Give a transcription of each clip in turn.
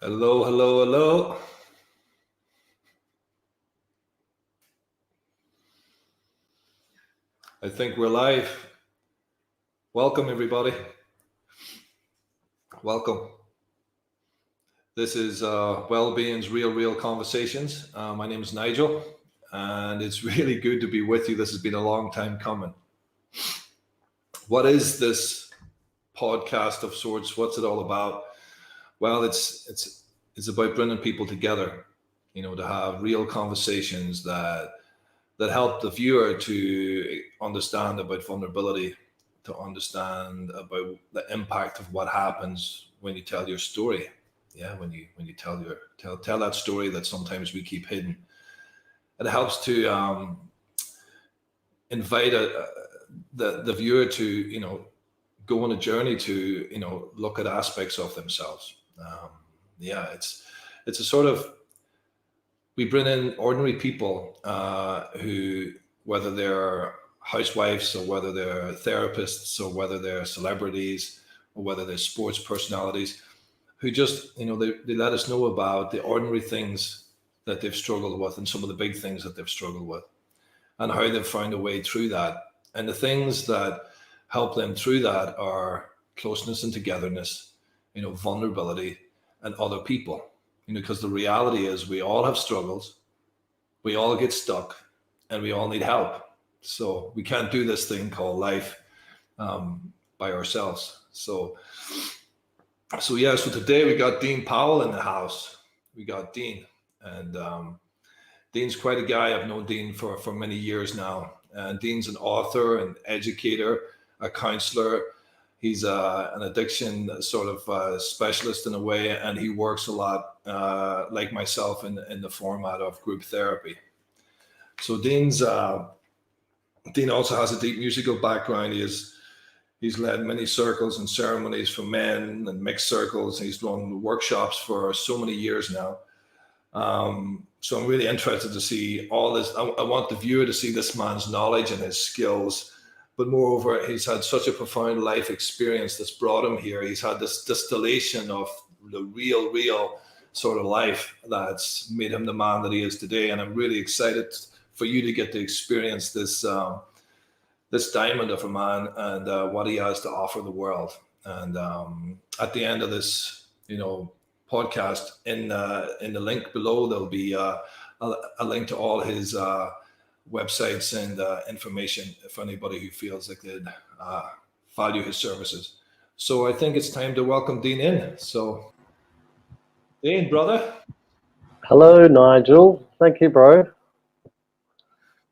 Hello, hello, hello. I think we're live. Welcome, everybody. Welcome. This is WellBeings Real Conversations. My name is Nigel, and it's really good to be with you. This has been a long time coming. What is this podcast of sorts? What's it all about? Well, it's about bringing people together, to have real conversations that help the viewer to understand about vulnerability, to understand about the impact of what happens when you tell your story. Yeah, when you tell that story that sometimes we keep hidden. It helps to invite the viewer to go on a journey to look at aspects of themselves. Yeah, it's a sort of, we bring in ordinary people who, whether they're housewives or whether they're therapists or whether they're celebrities or whether they're sports personalities, who just, they let us know about the ordinary things that they've struggled with and some of the big things that they've struggled with and how they've found a way through that. And the things that help them through that are closeness and togetherness, vulnerability and other people. Because the reality is we all have struggles, we all get stuck, and we all need help. So we can't do this thing called life by ourselves. So today we got Dean Powell in the house. We got Dean, and Dean's quite a guy. I've known Dean for many years now. And Dean's an author, an educator, a counselor. He's an addiction sort of specialist in a way, and he works a lot like myself in the format of group therapy. So Dean also has a deep musical background. He's led many circles and ceremonies for men and mixed circles. He's run workshops for so many years now. So I'm really interested to see all this. I want the viewer to see this man's knowledge and his skills. But moreover, he's had such a profound life experience that's brought him here. He's had this distillation of the real sort of life that's made him the man that he is today. And I'm really excited for you to get to experience this diamond of a man and what he has to offer the world. And at the end of this, podcast, in the link below, there'll be a link to all his websites and information for anybody who feels like they'd value his services. So I think it's time to welcome Dean in. So Dean, brother. Hello, Nigel. Thank you, bro.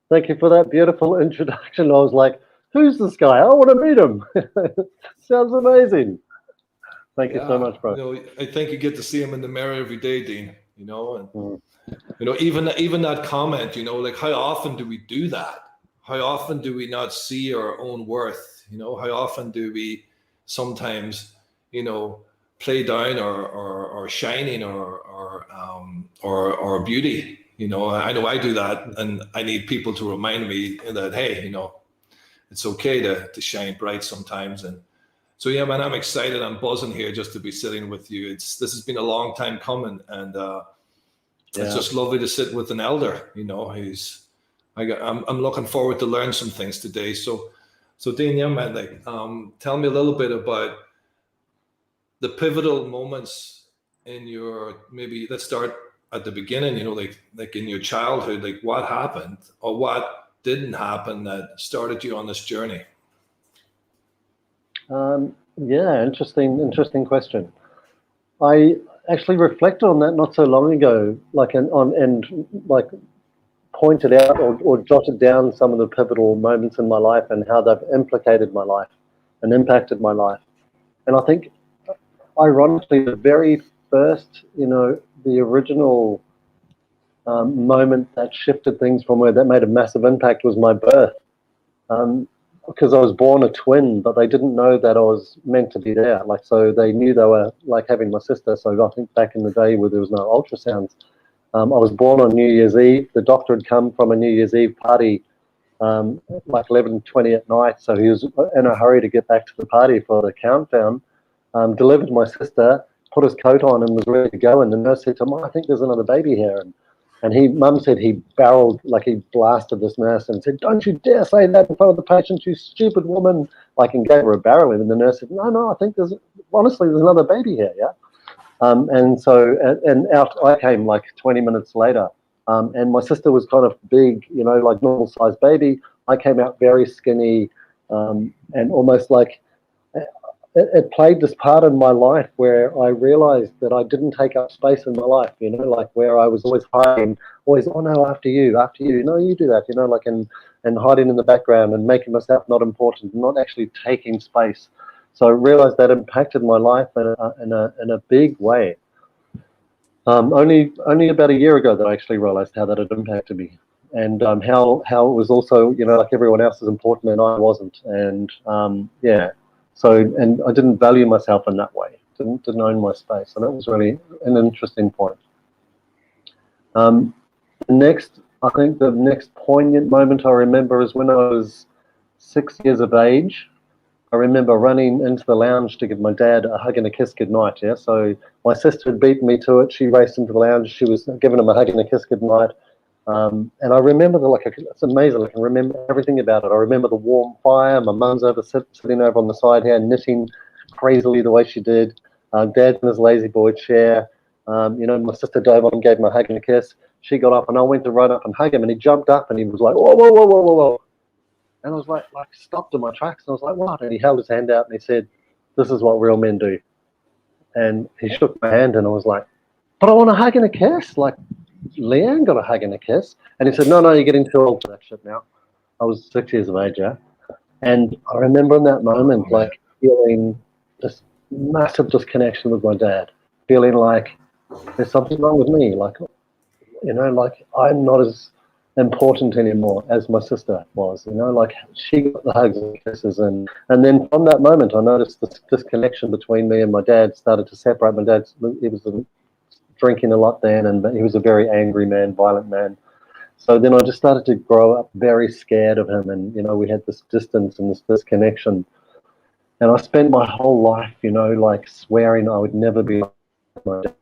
Thank you for that beautiful introduction. I was like, who's this guy? I want to meet him. Sounds amazing. Thank you so much, bro. I think you get to see him in the mirror every day, Dean, and even that comment, like, how often do we do that? How often do we not see our own worth? How often do we sometimes, play down or shining or beauty? I know I do that, and I need people to remind me that, hey, it's okay to shine bright sometimes. And so, yeah, man, I'm excited. I'm buzzing here just to be sitting with you. This has been a long time coming, and it's just lovely to sit with an elder. I'm looking forward to learn some things today. So Dean, yeah, man, like, tell me a little bit about the pivotal moments in your, maybe let's start at the beginning. Like in your childhood, like what happened or what didn't happen that started you on this journey. Yeah, interesting question. I actually reflected on that not so long ago, and pointed out or jotted down some of the pivotal moments in my life and how they've implicated my life and impacted my life. And I think, ironically, the very first, the original moment that shifted things from where that made a massive impact was my birth. Because I was born a twin, but they didn't know that I was meant to be there. So they knew they were like having my sister. So I think back in the day where there was no ultrasounds, I was born on New Year's Eve. The doctor had come from a New Year's Eve party, like 11:20 at night. So he was in a hurry to get back to the party for the countdown. Delivered my sister, put his coat on and was ready to go. And the nurse said to him, "I think there's another baby here." And mum said he barreled, like he blasted this nurse and said, "Don't you dare say that in front of the patient, you stupid woman." Like, and gave her a barreling. And the nurse said, "No, I think honestly, there's another baby here, yeah." And out I came like 20 minutes later. And my sister was kind of big, like normal sized baby. I came out very skinny, and almost like it played this part in my life where I realized that I didn't take up space in my life, like where I was always hiding, always, "Oh no, after you, no, you do that," like, and hiding in the background and making myself not important, not actually taking space. So I realized that impacted my life in a big way. Only about a year ago that I actually realized how that had impacted me, and how it was also, like everyone else is important and I wasn't, and yeah. So, and I didn't value myself in that way, didn't own my space, and that was really an interesting point. I think the next poignant moment I remember is when I was 6 years of age. I remember running into the lounge to give my dad a hug and a kiss goodnight. Yeah, so my sister had beaten me to it. She raced into the lounge. She was giving him a hug and a kiss goodnight. And I remember it's amazing. I can remember everything about it. I remember the warm fire. My mum's sitting over on the side here, knitting crazily the way she did. Dad's in his lazy boy chair. My sister dove on and gave him a hug and a kiss. She got up and I went to run up and hug him, and he jumped up and he was like, "Whoa, whoa, whoa, whoa, whoa, whoa." And I was like stopped in my tracks. And I was like, "What?" And he held his hand out and he said, "This is what real men do." And he shook my hand and I was like, "But I want a hug and a kiss. Like, Leanne got a hug and a kiss." And he said, "No, you're getting too old for that shit now." I was 6 years of age, yeah. And I remember in that moment, like, feeling this massive disconnection with my dad, feeling like there's something wrong with me. Like, like I'm not as important anymore as my sister was, like she got the hugs and kisses. And then from that moment, I noticed this disconnection between me and my dad started to separate. My dad, he was drinking a lot then, and he was a very angry man, violent man. So then I just started to grow up very scared of him, and we had this distance and this disconnection. And I spent my whole life, like swearing I would never be like my dad.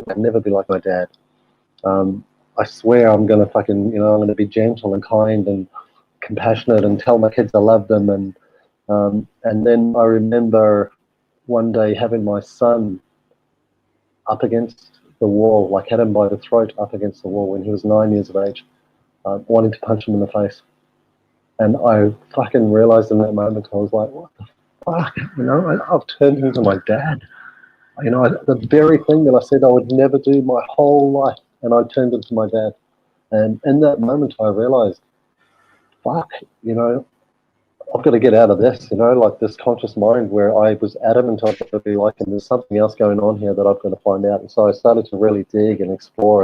I'd never be like my dad. I swear I'm gonna I'm gonna be gentle and kind and compassionate and tell my kids I love them. And then I remember one day having my son up against the wall, like had him by the throat up against the wall when he was 9 years of age, wanting to punch him in the face. And I fucking realized in that moment, I was like, "What the fuck?" I've turned into my dad. The very thing that I said I would never do my whole life, and I turned into my dad. And in that moment, I realized, fuck, I've got to get out of this, like this conscious mind where I was adamant I've got to be like, and there's something else going on here that I've got to find out. And so I started to really dig and explore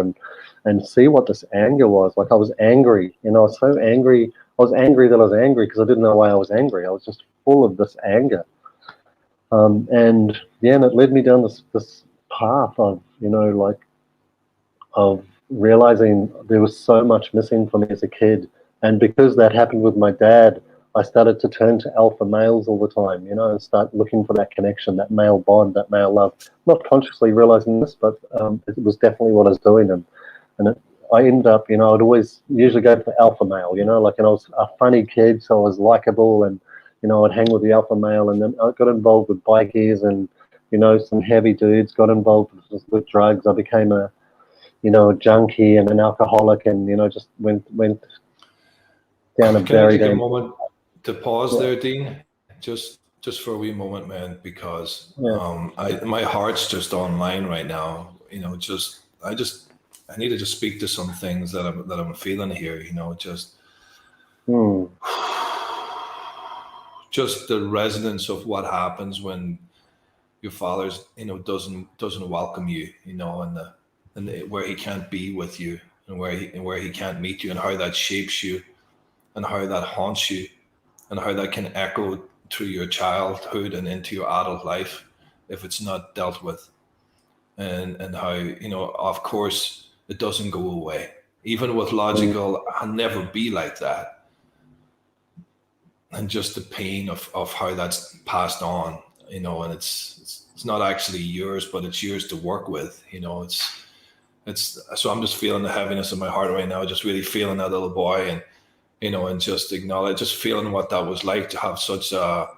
and see what this anger was. Like, I was angry, I was so angry. I was angry that I was angry because I didn't know why I was angry. I was just full of this anger. And it led me down this path of, of realizing there was so much missing for me as a kid. And because that happened with my dad, I started to turn to alpha males all the time, and start looking for that connection, that male bond, that male love. Not consciously realizing this, but it was definitely what I was doing. And I ended up, I'd always usually go for alpha male, and I was a funny kid, so I was likable, and, I'd hang with the alpha male. And then I got involved with bikies and, some heavy dudes, got involved with drugs. I became a junkie and an alcoholic, and, just went down a very Can I take a moment to pause there, Dean? Just for a wee moment, man, because my heart's just online right now. I need to just speak to some things that I'm feeling here. Just the resonance of what happens when your father's doesn't welcome you, and where he can't be with you, and where he can't meet you, and how that shapes you, and how that haunts you, and how that can echo through your childhood and into your adult life if it's not dealt with. And how, of course, it doesn't go away. Even with logical, I'll never be like that. And just the pain of how that's passed on, and it's it's not actually yours, but it's yours to work with. It's so I'm just feeling the heaviness in my heart right now, just really feeling that little boy, and and just just feeling what that was like to have such a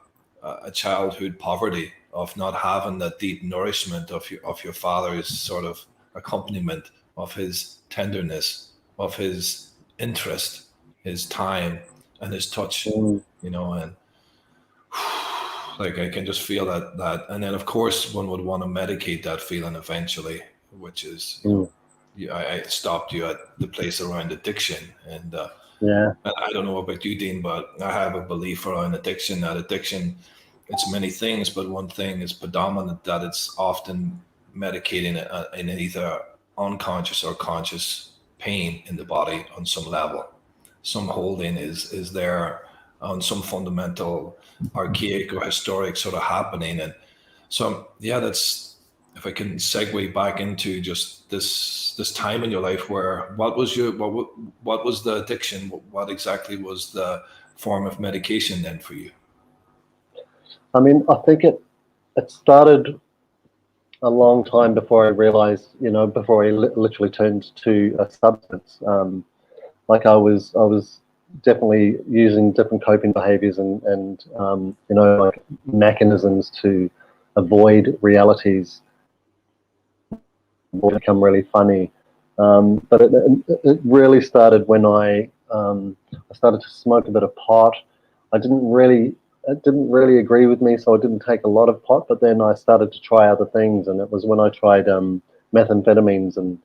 childhood poverty of not having that deep nourishment of your father's sort of accompaniment, of his tenderness, of his interest, his time, and his touch, Mm, and like I can just feel and then of course one would want to medicate that feeling eventually, which is mm, I stopped you at the place around addiction, and yeah. I don't know about you, Dean, but I have a belief around addiction that addiction, it's many things, but one thing is predominant, that it's often medicating in either unconscious or conscious pain in the body on some level. Some holding is there on some fundamental, archaic or historic sort of happening, and so yeah, that's, if I can segue back into just this time in your life where what was the addiction? What exactly was the form of medication then for you? I mean, I think it started a long time before I realized, before I literally turned to a substance. Like I was definitely using different coping behaviors and like mechanisms to avoid realities or become really funny. But it really started when I started to smoke a bit of pot. I didn't really It didn't really agree with me, so I didn't take a lot of pot. But then I started to try other things, and it was when I tried methamphetamines and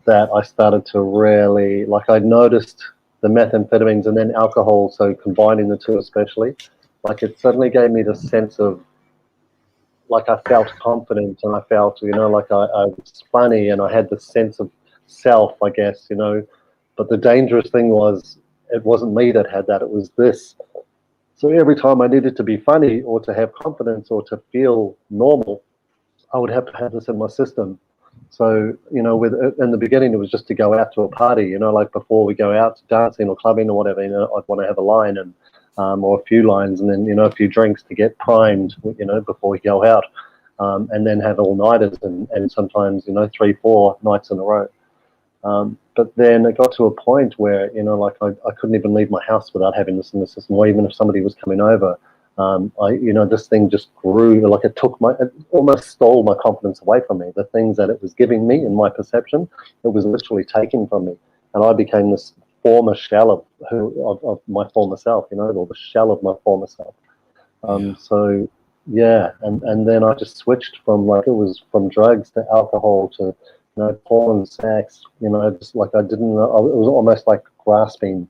that I started to really, like, I noticed the methamphetamines and then alcohol. So combining the two, especially, like, it suddenly gave me the sense of, like, I felt confident and I felt, like I was funny and I had the sense of self, I guess. But the dangerous thing was, it wasn't me that had that, it was this. So every time I needed to be funny or to have confidence or to feel normal, I would have to have this in my system. So, with in the beginning, it was just to go out to a party, like before we go out dancing or clubbing or whatever, I'd want to have a line and or a few lines, and then, a few drinks to get primed, before we go out, and then have all-nighters and sometimes, 3, 4 nights in a row. But then it got to a point where, like I couldn't even leave my house without having this in the system, or even if somebody was coming over. This thing just grew, like it almost stole my confidence away from me. The things that it was giving me in my perception, it was literally taken from me. And I became this former shell of my former self, or the shell of my former self. Yeah. So yeah, and then I just switched from, like, it was from drugs to alcohol to, porn, sex, just like I didn't know, it was almost like grasping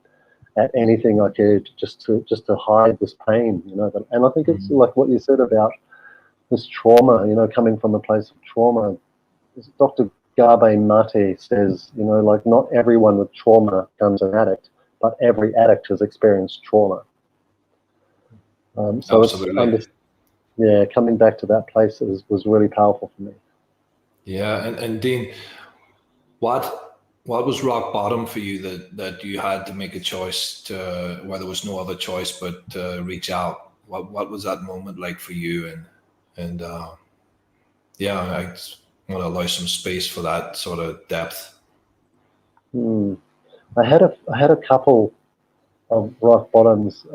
at anything I could just to hide this pain, and I think it's Mhm. like what you said about this trauma, coming from a place of trauma. Dr. Gabe Mate says, like, not everyone with trauma becomes an addict, but every addict has experienced trauma. So it's Absolutely. yeah, coming back to that place was really powerful for me. Yeah, and Dean, what was rock bottom for you that you had to make a choice to, where there was no other choice but to reach out? What was that moment like for you? And yeah, I just want to allow some space for that sort of depth. Hmm. I had a couple of rock bottoms.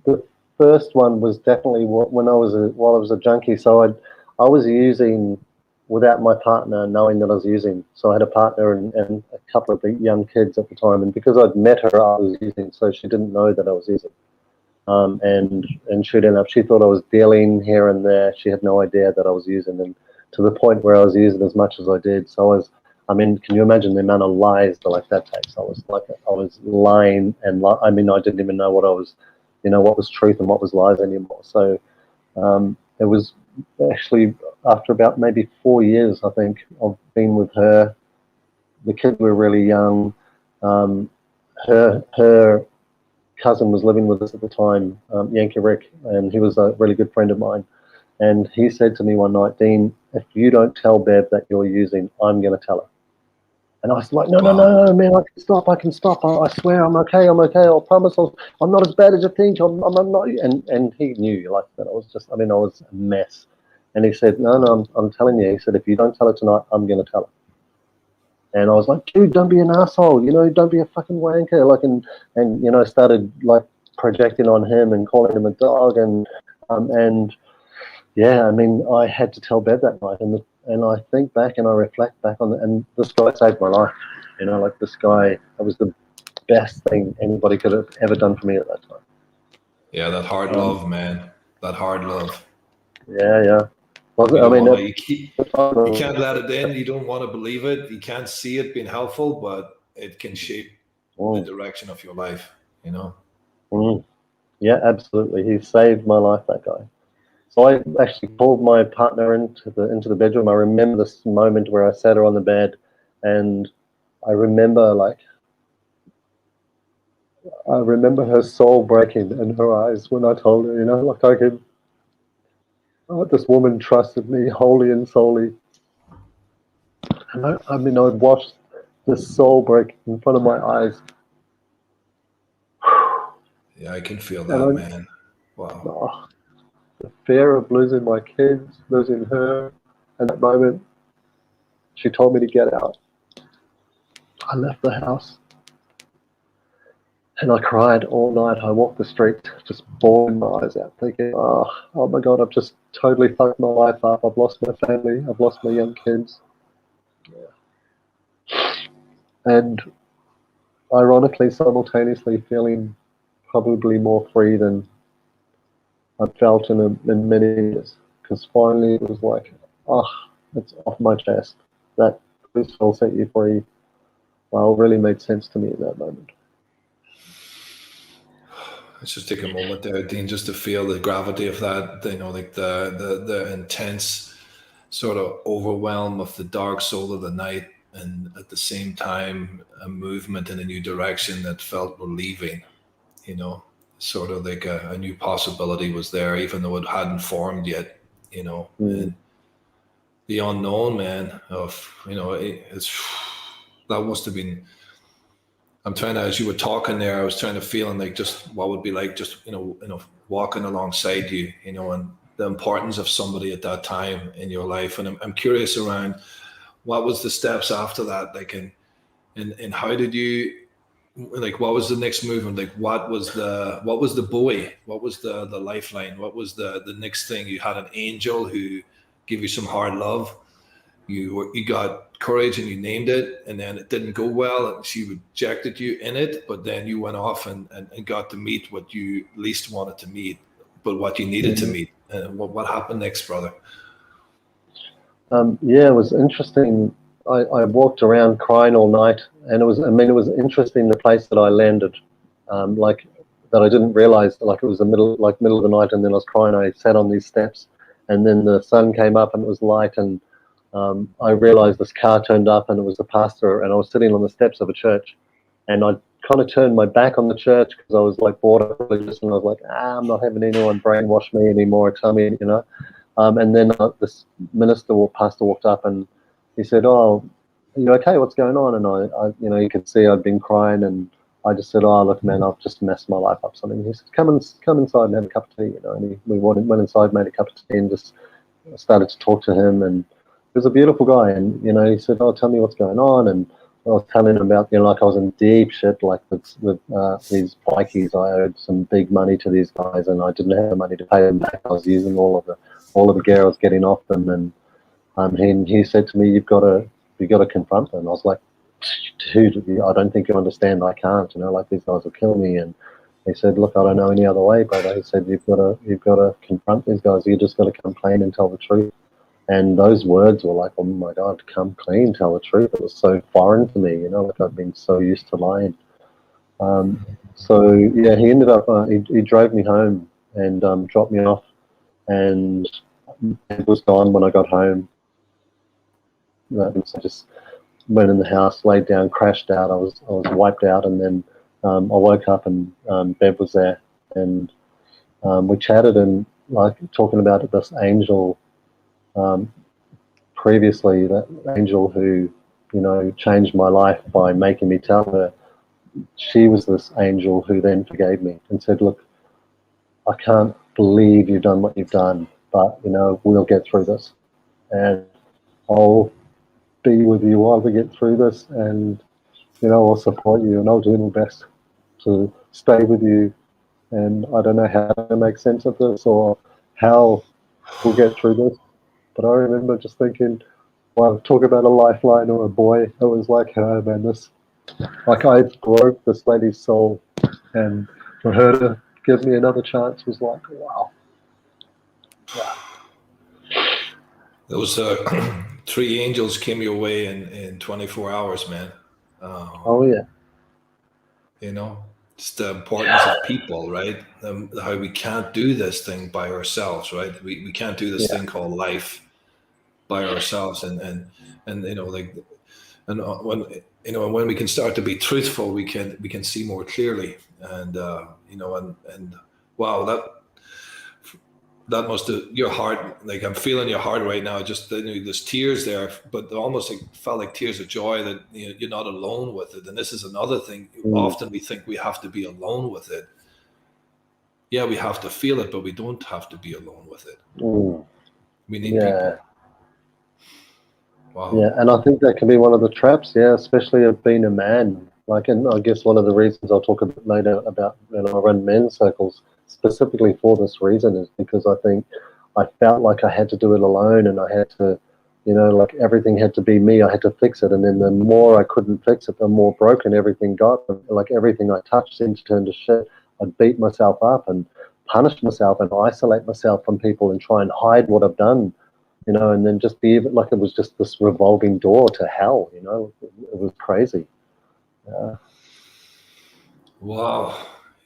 The first one was definitely when while I was a junkie. So I was using without my partner knowing that I was using. So I had a partner and a couple of the young kids at the time, and because I'd met her, I was using. So she didn't know that I was using. And she thought I was dealing here and there. She had no idea that I was using, and to the point where I was using as much as I did. So I mean, can you imagine the amount of lies that takes? I was lying, and I mean, I didn't even know what I was, what was truth and what was lies anymore. So it was actually after about maybe 4 years, I think, of being with her. The kids were really young. Um, her cousin was living with us at the time, Yankee Rick, and he was a really good friend of mine. And he said to me one night, Dean, if you don't tell Bev that you're using, I'm going to tell her. And I was like, no, Wow. man, I can stop. I swear I'm okay. I promise I'm not as bad as you think. I'm not. And he knew like that. I was a mess. And he said, no, I'm telling you. He said, if you don't tell her tonight, I'm going to tell her. And I was like, dude, don't be an asshole. Don't be a fucking wanker. Like, and started like projecting on him and calling him a dog. And yeah, I mean, I had to tell Bev that night, and I think back and I reflect back on it, and this guy saved my life. Like this guy, that was the best thing anybody could have ever done for me at that time. Yeah, that hard Um, love, man. That hard love. yeah. You I don't mean, want to. at You the time, can't let it in. You don't want to believe it. You can't see it being helpful, but it can shape the mm, direction of your life. You know. mm, yeah, absolutely. He saved my life, that guy. So I actually pulled my partner into the bedroom. I remember this moment where I sat her on the bed, and I remember her soul breaking in her eyes when I told her, like this woman trusted me wholly and solely. And I mean, I would watch the soul break in front of my eyes. Yeah, I can feel And that, man. Wow. the fear of losing my kids, losing her, and that moment, she told me to get out. I left the house and I cried all night. I walked the street just bawling my eyes out, thinking, oh my God, I've just totally fucked my life up. I've lost my family. I've lost my young kids. And ironically, simultaneously feeling probably more free than I've felt in many years. Because finally it was like, oh, it's off my chest. That this will set you free. Well, really made sense to me at that moment. Let's just take a moment there, Dean, just to feel the gravity of that. Like the intense sort of overwhelm of the dark soul of the night, and at the same time, a movement in a new direction that felt relieving. You know, sort of like a new possibility was there, even though it hadn't formed yet. Mm, And the unknown, man, of it's that must have been. I'm trying to, as you were talking there, I was trying to feel and like just what would be like just walking alongside you, and the importance of somebody at that time in your life. And I'm curious around what was the steps after that, like, and how did you, like, what was the next movement? Like, what was the buoy? What was the lifeline? What was the next thing? You had an angel who gave you some hard love. You got courage and you named it, and then it didn't go well, and she rejected you in it. But then you went off and got to meet what you least wanted to meet, but what you needed to mm. meet. And what happened next, brother? Yeah, it was interesting. I walked around crying all night, and it was interesting the place that I landed. Like that I didn't realize, like it was the middle of the night, and then I was crying. I sat on these steps, and then the sun came up and it was light, and I realized this car turned up and it was the pastor, and I was sitting on the steps of a church, and I kind of turned my back on the church because I was like bored of religious, and I was like, I'm not having anyone brainwash me anymore, tell me. And then this minister or pastor walked up and he said, "Oh, are you okay? What's going on?" And you could see I'd been crying, and I just said, "Oh, look, man, I've just messed my life up." Something. He said, "Come inside and have a cup of tea." And we went inside, made a cup of tea, and just started to talk to him. And he was a beautiful guy. And he said, "Oh, tell me what's going on." And I was telling him about, like I was in deep shit, like with these bikies. I owed some big money to these guys, and I didn't have the money to pay them back. I was using all of the gear I was getting off them, and he said to me, "You got to confront them." I was like, "Dude, I don't think you understand. I can't. Like these guys will kill me." And he said, "Look, I don't know any other way, brother." He said, "You've got to confront these guys. You just got to come clean and tell the truth." And those words were like, "Oh my God, come clean, tell the truth." It was so foreign to me, like I've been so used to lying. So yeah, he ended up, he drove me home and dropped me off, and it was gone when I got home. So I just went in the house, laid down, crashed out. I was wiped out, and then I woke up and Bev was there, and we chatted and like talking about this angel, previously, that angel who, I don't know if you know, but he was like a changed my life by making me tell her. She was this angel who then forgave me and said, look, I can't believe you've done what you've done, but, we'll get through this. And I'll be with you while we get through this, and, I'll support you, and I'll do my best to stay with you. And I don't know how to make sense of this or how we'll get through this. But I remember just thinking, well, talk about a lifeline or a buoy. It was like, oh man, I broke this lady's soul, and for her to give me another chance was like, wow. Yeah. Those 3 angels came your way in 24 hours, man. Oh yeah. It's the importance of people, right? How we can't do this thing by ourselves, right? We can't do this thing called life by ourselves, and like, and when we can start to be truthful, we can see more clearly, and and wow, that must have your heart. Like, I'm feeling your heart right now. Just there's tears there, but almost felt like tears of joy that you're not alone with it. And this is another thing. Often we think we have to be alone with it. Yeah, we have to feel it, but we don't have to be alone with it. We need people. Wow. Yeah, and I think that can be one of the traps. Yeah, especially of being a man. Like, and I guess one of the reasons I'll talk a bit later about I run men's circles specifically for this reason is because I think I felt like I had to do it alone, and I had to, like everything had to be me. I had to fix it, and then the more I couldn't fix it, the more broken everything got. Like everything I touched seemed to turn to shit. I'd beat myself up and punish myself and isolate myself from people and try and hide what I've done. And then just be like it was just this revolving door to hell. It was crazy. Yeah. Wow.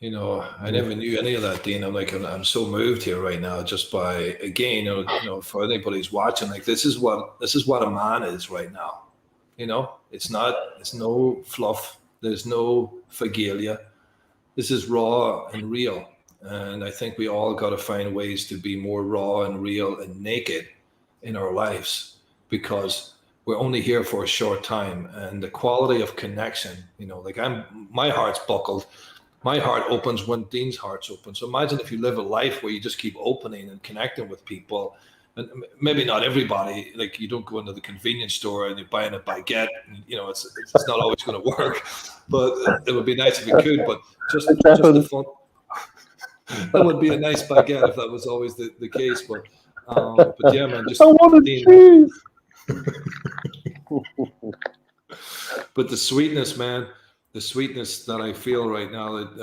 I never knew any of that, Dean. I'm so moved here right now just by, again, for anybody who's watching, like this is what a man is right now. It's no fluff. There's no regalia. This is raw and real. And I think we all got to find ways to be more raw and real and naked in our lives, because we're only here for a short time, and the quality of connection, like my heart's buckled. My heart opens when Dean's heart's open. So imagine if you live a life where you just keep opening and connecting with people, and maybe not everybody, like you don't go into the convenience store and you're buying a baguette, and, it's not always going to work, but it would be nice if it could, but just the fun. That would be a nice baguette if that was always the case, but yeah, man, just I want a cheese. But the sweetness, man, the sweetness that I feel right now, that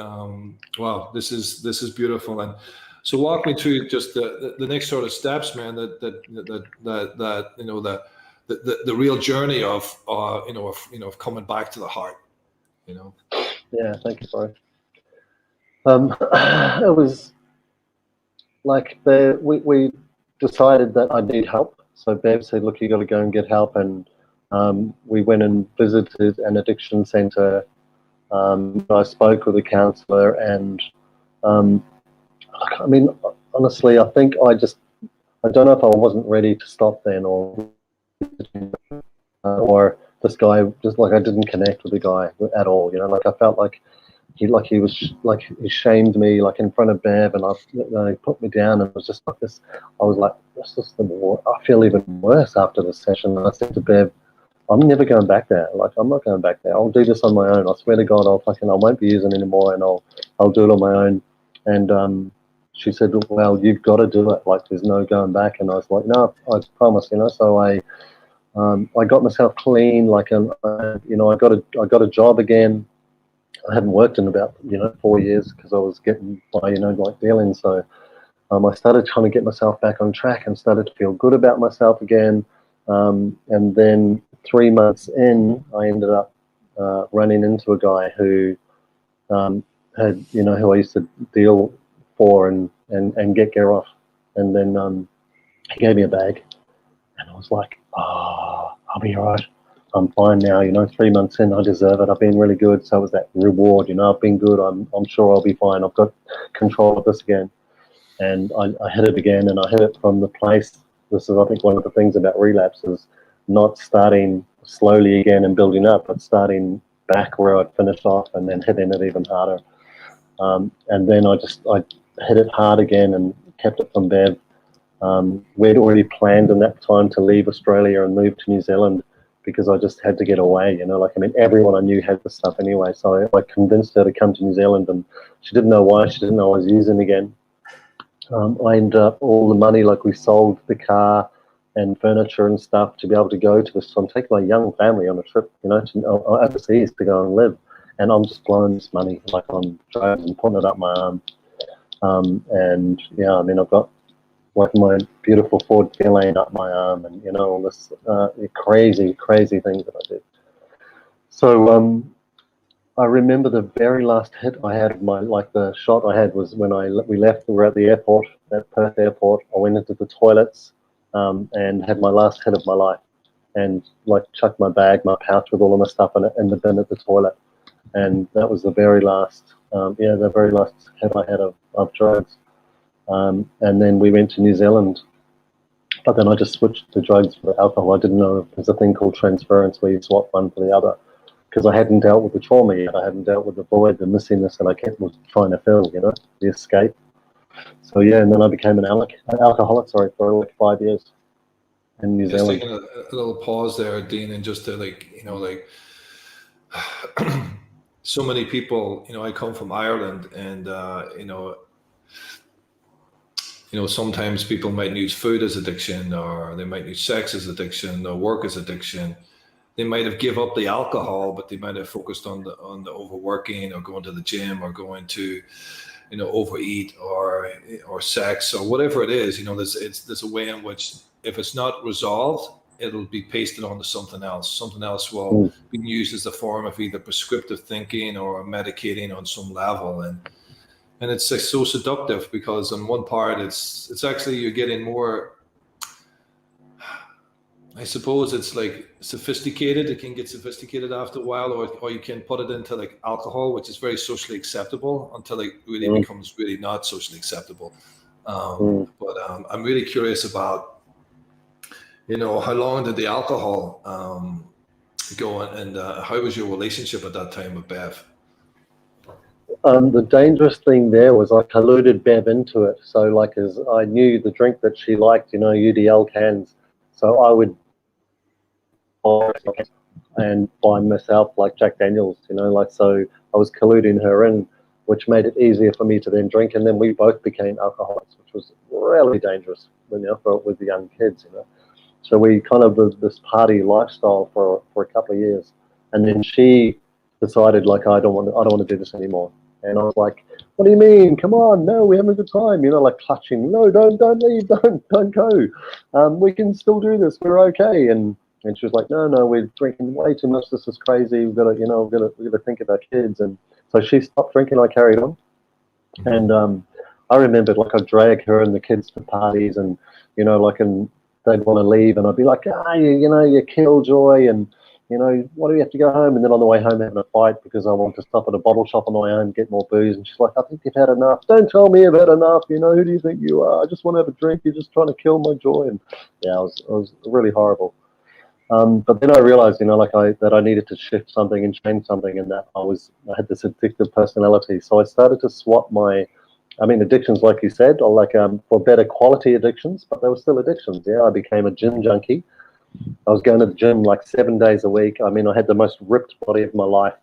wow, this is beautiful. And so walk me through just the next sort of steps, man, that the real journey of coming back to the heart. Yeah, thank you, bro. It was like we decided that I need help. So Bev said, look, you got to go and get help. And we went and visited an addiction center. I spoke with a counselor, and honestly, I think I don't know if I wasn't ready to stop then, or this guy, just like I didn't connect with the guy at all. Like I felt like he shamed me, like in front of Bev, and he put me down, and it was just like this. I was like, this is I feel even worse after this session. And I said to Bev, I'm never going back there. Like, I'm not going back there. I'll do this on my own. I swear to God, I won't be using anymore, and I'll do it on my own. And she said, well, you've got to do it. Like, there's no going back. And I was like, no, I promise. So I got myself clean. Like, I got a job again. I hadn't worked in about 4 years because I was getting by like dealing. So I started trying to get myself back on track and started to feel good about myself again. And then 3 months in, I ended up running into a guy who had who I used to deal for and get gear off. And then he gave me a bag, and I was like, oh, I'll be all right. I'm fine now, 3 months in, I deserve it. I've been really good. So it was that reward, I've been good. I'm sure I'll be fine. I've got control of this again. And I hit it again, and I hit it from the place. This is, I think, one of the things about relapse is not starting slowly again and building up, but starting back where I'd finished off and then hitting it even harder. And then I hit it hard again and kept it from Bev. We'd already planned in that time to leave Australia and move to New Zealand because I just had to get away, you know, like, I mean, everyone I knew had this stuff anyway. So I convinced her to come to New Zealand, and she didn't know why. She didn't know I was using again. I ended up all the money, like we sold the car and furniture and stuff to be able to go to this. So I'm taking my young family on a trip, you know, to overseas to go and live. And I'm just blowing this money like on drugs and putting it up my arm. And yeah, I mean, I've got like my beautiful Ford Fairlane up my arm, and you know, all this crazy things that I did. So I remember the very last hit I had of the shot I had was when we left. We were at the airport, at Perth airport. I went into the toilets and had my last hit of my life, and like chucked my bag, my pouch with all of my stuff in it, in the bin at the toilet. And that was the very last, the very last hit I had of drugs. And then we went to New Zealand, but then I just switched to drugs for alcohol. I didn't know there's a thing called transference where you swap one for the other, because I hadn't dealt with the trauma yet. I hadn't dealt with the void, the missingness that I kept trying to fill, you know, the escape. So yeah, and then I became an alcoholic, for like 5 years in New Zealand. Taking a little pause there, Dean, and just to so many people, you know, I come from Ireland, and sometimes people might use food as addiction, or they might use sex as addiction, or work as addiction. They might have give up the alcohol, but they might have focused on the overworking, or going to the gym, or going to, overeat, or sex, or whatever it is. You know, there's a way in which, if it's not resolved, it'll be pasted onto something else. Something else will be used as a form of either prescriptive thinking or medicating on some level, and it's so seductive, because on one part it's actually, you're getting more, I suppose it's like sophisticated. It can get sophisticated after a while, or you can put it into like alcohol, which is very socially acceptable, until it really becomes really not socially acceptable. But I'm really curious about, how long did the alcohol go, and how was your relationship at that time with Bev? The dangerous thing there was I colluded Bev into it. So like, as I knew the drink that she liked, UDL cans. So I would and buy myself like Jack Daniels, so I was colluding her in, which made it easier for me to then drink. And then we both became alcoholics, which was really dangerous, with the young kids, So we kind of lived this party lifestyle for a couple of years. And then she decided, like, I don't want to do this anymore. And I was like, what do you mean? Come on, no, we're having a good time, like clutching. No, don't leave, don't go. We can still do this. We're okay. And she was like, no, we're drinking way too much. This is crazy. We've got to think of our kids. And so she stopped drinking. I carried on. And I remembered, like, I'd drag her and the kids to parties, and and they'd want to leave, and I'd be like, you killjoy, and why do we have to go home? And then on the way home having a fight because I want to stop at a bottle shop on my own, get more booze. And she's like, I think you've had enough. Don't tell me you've had enough. Who do you think you are? I just want to have a drink. You're just trying to kill my joy. And yeah, it was really horrible. But then I realized, that I needed to shift something and change something, and that I had this addictive personality. So I started to swap addictions, like you said, or like for better quality addictions, but they were still addictions. Yeah, I became a gym junkie. I was going to the gym like 7 days a week. I had the most ripped body of my life,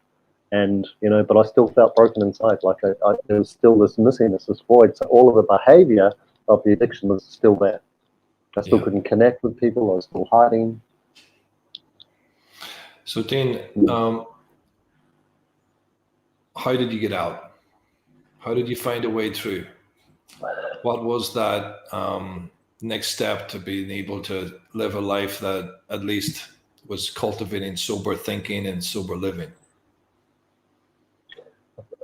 and but I still felt broken inside. Like there was still this missingness, this void. So all of the behavior of the addiction was still there. I still couldn't connect with people. I was still hiding. So Dean, how did you get out? How did you find a way through? What was that next step to being able to live a life that at least was cultivating sober thinking and sober living?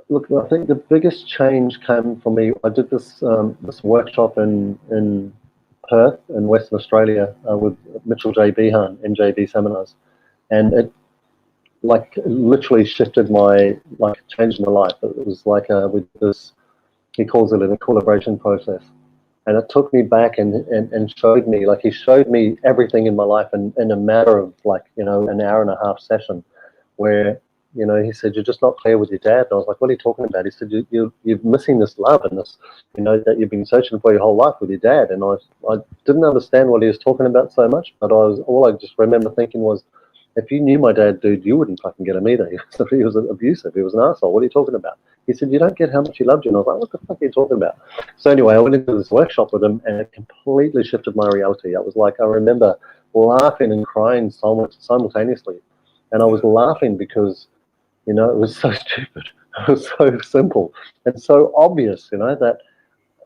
Look, I think the biggest change came for me. I did this workshop in Perth in Western Australia with Mitchell J. Behan, NJB seminars, and it literally shifted changed my life. It was like with this, he calls it an equilibration process. And it took me back and showed me, like he showed me everything in my life in a matter of like, an hour and a half session where, he said, you're just not clear with your dad. And I was like, what are you talking about? He said, you're missing this love and this, that you've been searching for your whole life with your dad. And I didn't understand what he was talking about so much, but all I just remember thinking was, if you knew my dad, dude, you wouldn't fucking get him either. He was abusive. He was an asshole. What are you talking about? He said, you don't get how much he loved you. And I was like, what the fuck are you talking about? So anyway, I went into this workshop with him and it completely shifted my reality. I was like, I remember laughing and crying simultaneously. And I was laughing because, it was so stupid. It was so simple and so obvious, that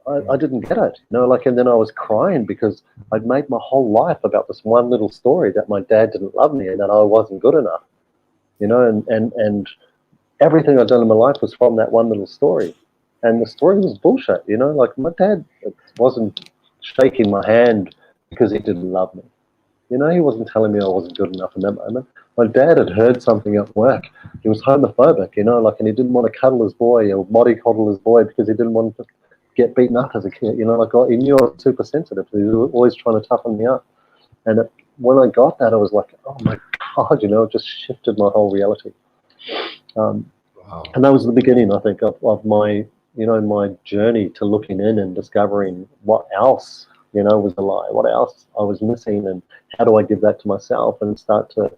I didn't get it, and then I was crying because I'd made my whole life about this one little story that my dad didn't love me and that I wasn't good enough, and everything I'd done in my life was from that one little story. And the story was bullshit, like my dad wasn't shaking my hand because he didn't love me. He wasn't telling me I wasn't good enough in that moment. My dad had heard something at work. He was homophobic, and he didn't want to cuddle his boy or body coddle his boy because he didn't want to get beaten up as a kid. He knew I was super sensitive. He was always trying to toughen me up. And when I got that, I was like, oh my God, it just shifted my whole reality. Wow. And that was the beginning, I think, of my, my journey to looking in and discovering what else, was a lie, what else I was missing, and how do I give that to myself and start to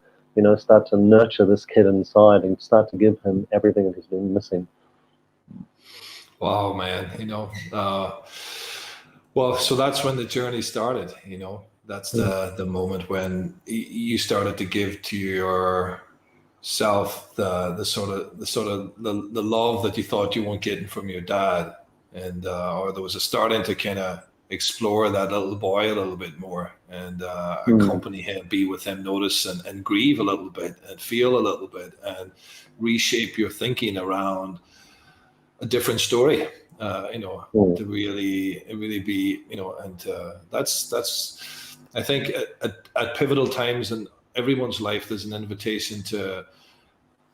nurture this kid inside and start to give him everything that he's been missing. Wow, man. Well, so that's when the journey started. That's the moment when you started to give to yourself the love that you thought you weren't getting from your dad, and or there was a starting to kind of explore that little boy a little bit more and accompany him, be with him, notice and grieve a little bit and feel a little bit and reshape your thinking around a different story, to really be, and that's, I think at pivotal times in everyone's life, there's an invitation to,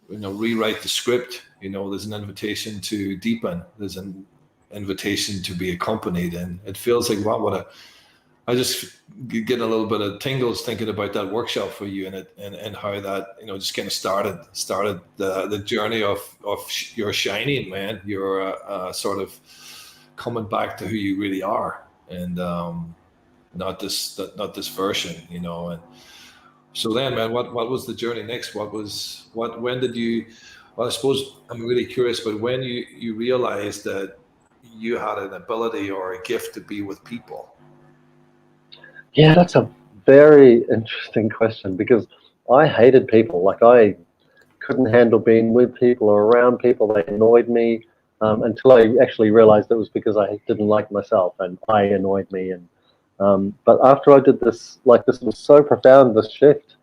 rewrite the script, there's an invitation to deepen, there's an invitation to be accompanied. And it feels like, wow, I just get a little bit of tingles thinking about that workshop for you and how that, just kind of started the journey of your shining, man, your sort of coming back to who you really are, and not this version, and so then, man, what was the journey next? When did you, well, I suppose I'm really curious, but when you realized that you had an ability or a gift to be with people? Yeah, that's a very interesting question because I hated people. Like I couldn't handle being with people or around people. They annoyed me until I actually realized it was because I didn't like myself and I annoyed me. And but after I did this, like this was so profound, this shift,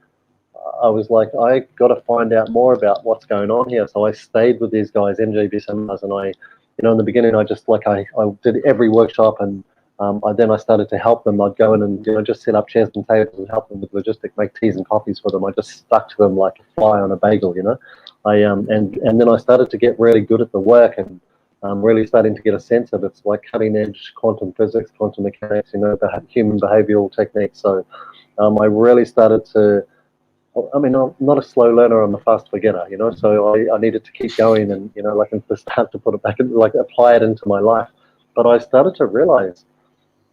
I was like, I got to find out more about what's going on here. So I stayed with these guys, MJB seminars, and I, in the beginning, I just like I did every workshop, and I started to help them. I'd go in and just set up chairs and tables and help them with logistics, make teas and coffees for them. I just stuck to them like a fly on a bagel, I and then I started to get really good at the work and really starting to get a sense of it's like cutting edge quantum physics, quantum mechanics, human behavioral techniques. So I really started to. I mean, I'm not a slow learner, I'm a fast forgetter, so I needed to keep going and, and start to put it back in, like apply it into my life. But I started to realize,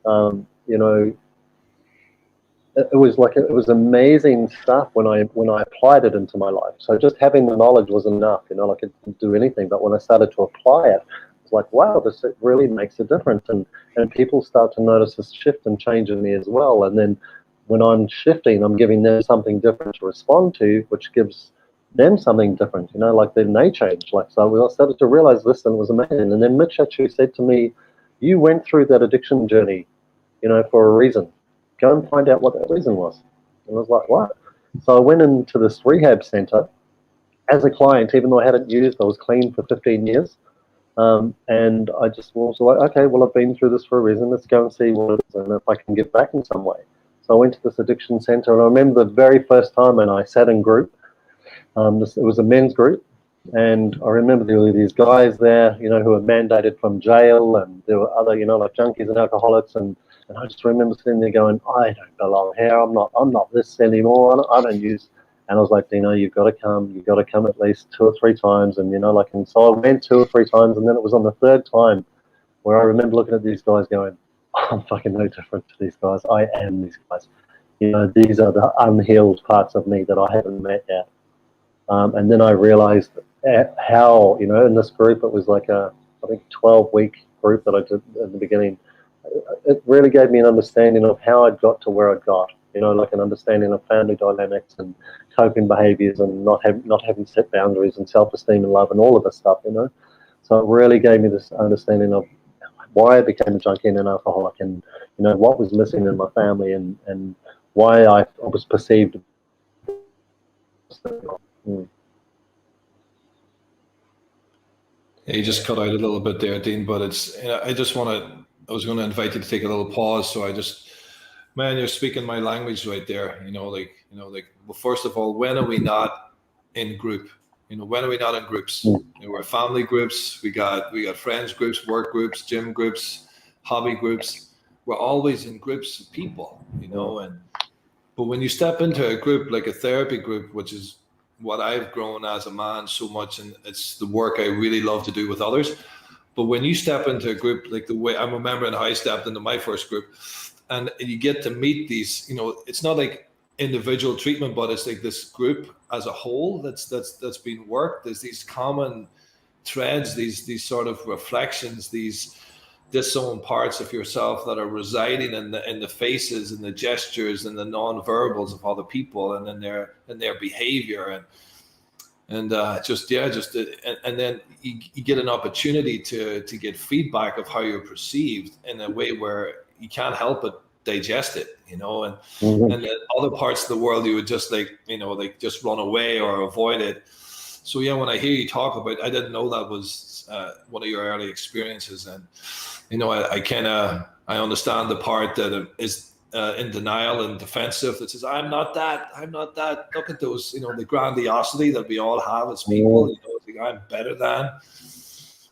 it was amazing stuff when I applied it into my life. So just having the knowledge was enough, like it didn't do anything. But when I started to apply it, it's like, wow, this really makes a difference. And people start to notice this shift and change in me as well. And then when I'm shifting, I'm giving them something different to respond to, which gives them something different, like then they change. Like, so I started to realize this and it was amazing. And then Mitch actually said to me, you went through that addiction journey, for a reason. Go and find out what that reason was. And I was like, what? So I went into this rehab center as a client, even though I hadn't used, I was clean for 15 years. And I just was like, okay, well, I've been through this for a reason. Let's go and see what it is and if I can give back in some way. So I went to this addiction center, and I remember the very first time, and I sat in group. It was a men's group, And I remember there were these guys there, you know, who were mandated from jail, and there were other, you know, like junkies and alcoholics, and I just remember sitting there going, I don't belong here. I'm not this anymore. I don't use. And I was like, Dino, you've got to come. You've got to come at least 2 or 3 times. And you know, like, and so I went 2 or 3 times, and then it was on the 3rd time where I remember looking at these guys going, I'm fucking no different to these guys. I am these guys. You know, these are the unhealed parts of me that I haven't met yet. And then I realized how, you know, in this group, it was like I think 12-week group that I did in the beginning. It really gave me an understanding of how I'd got to where I'd got, you know, like an understanding of family dynamics and coping behaviors and not having set boundaries and self-esteem and love and all of this stuff, you know. So it really gave me this understanding of why I became a junkie and an alcoholic, and, you know, what was missing in my family, and why I was perceived. Mm. Yeah, you just cut out a little bit there, Dean, but it's, you know, I was going to invite you to take a little pause. So man, you're speaking my language right there. Well, first of all, when are we not in group? You know, when are we not in groups? Mm. You know, we're family groups. We got friends groups, work groups, gym groups, hobby groups. We're always in groups of people, you know, but when you step into a group like a therapy group, which is what I've grown as a man so much, and it's the work I really love to do with others. But when you step into a group, like the way I'm remembering how I stepped into my first group, and you get to meet these, you know, it's not like individual treatment, but it's like this group as a whole that's been worked. There's these common threads, these sort of reflections, these disowned parts of yourself that are residing in the faces and the gestures and the non-verbals of other people, and in their behavior, and then you get an opportunity to get feedback of how you're perceived in a way where you can't help but digest it, you know, and Mm-hmm. and then other parts of the world you would just, like, you know, like, just run away or avoid it. So yeah, when I hear you talk about, I didn't know that was one of your early experiences, and you know, I understand the part that is in denial and defensive, that says, I'm not that. Look at those, you know, the grandiosity that we all have as people. You know, think I'm better than.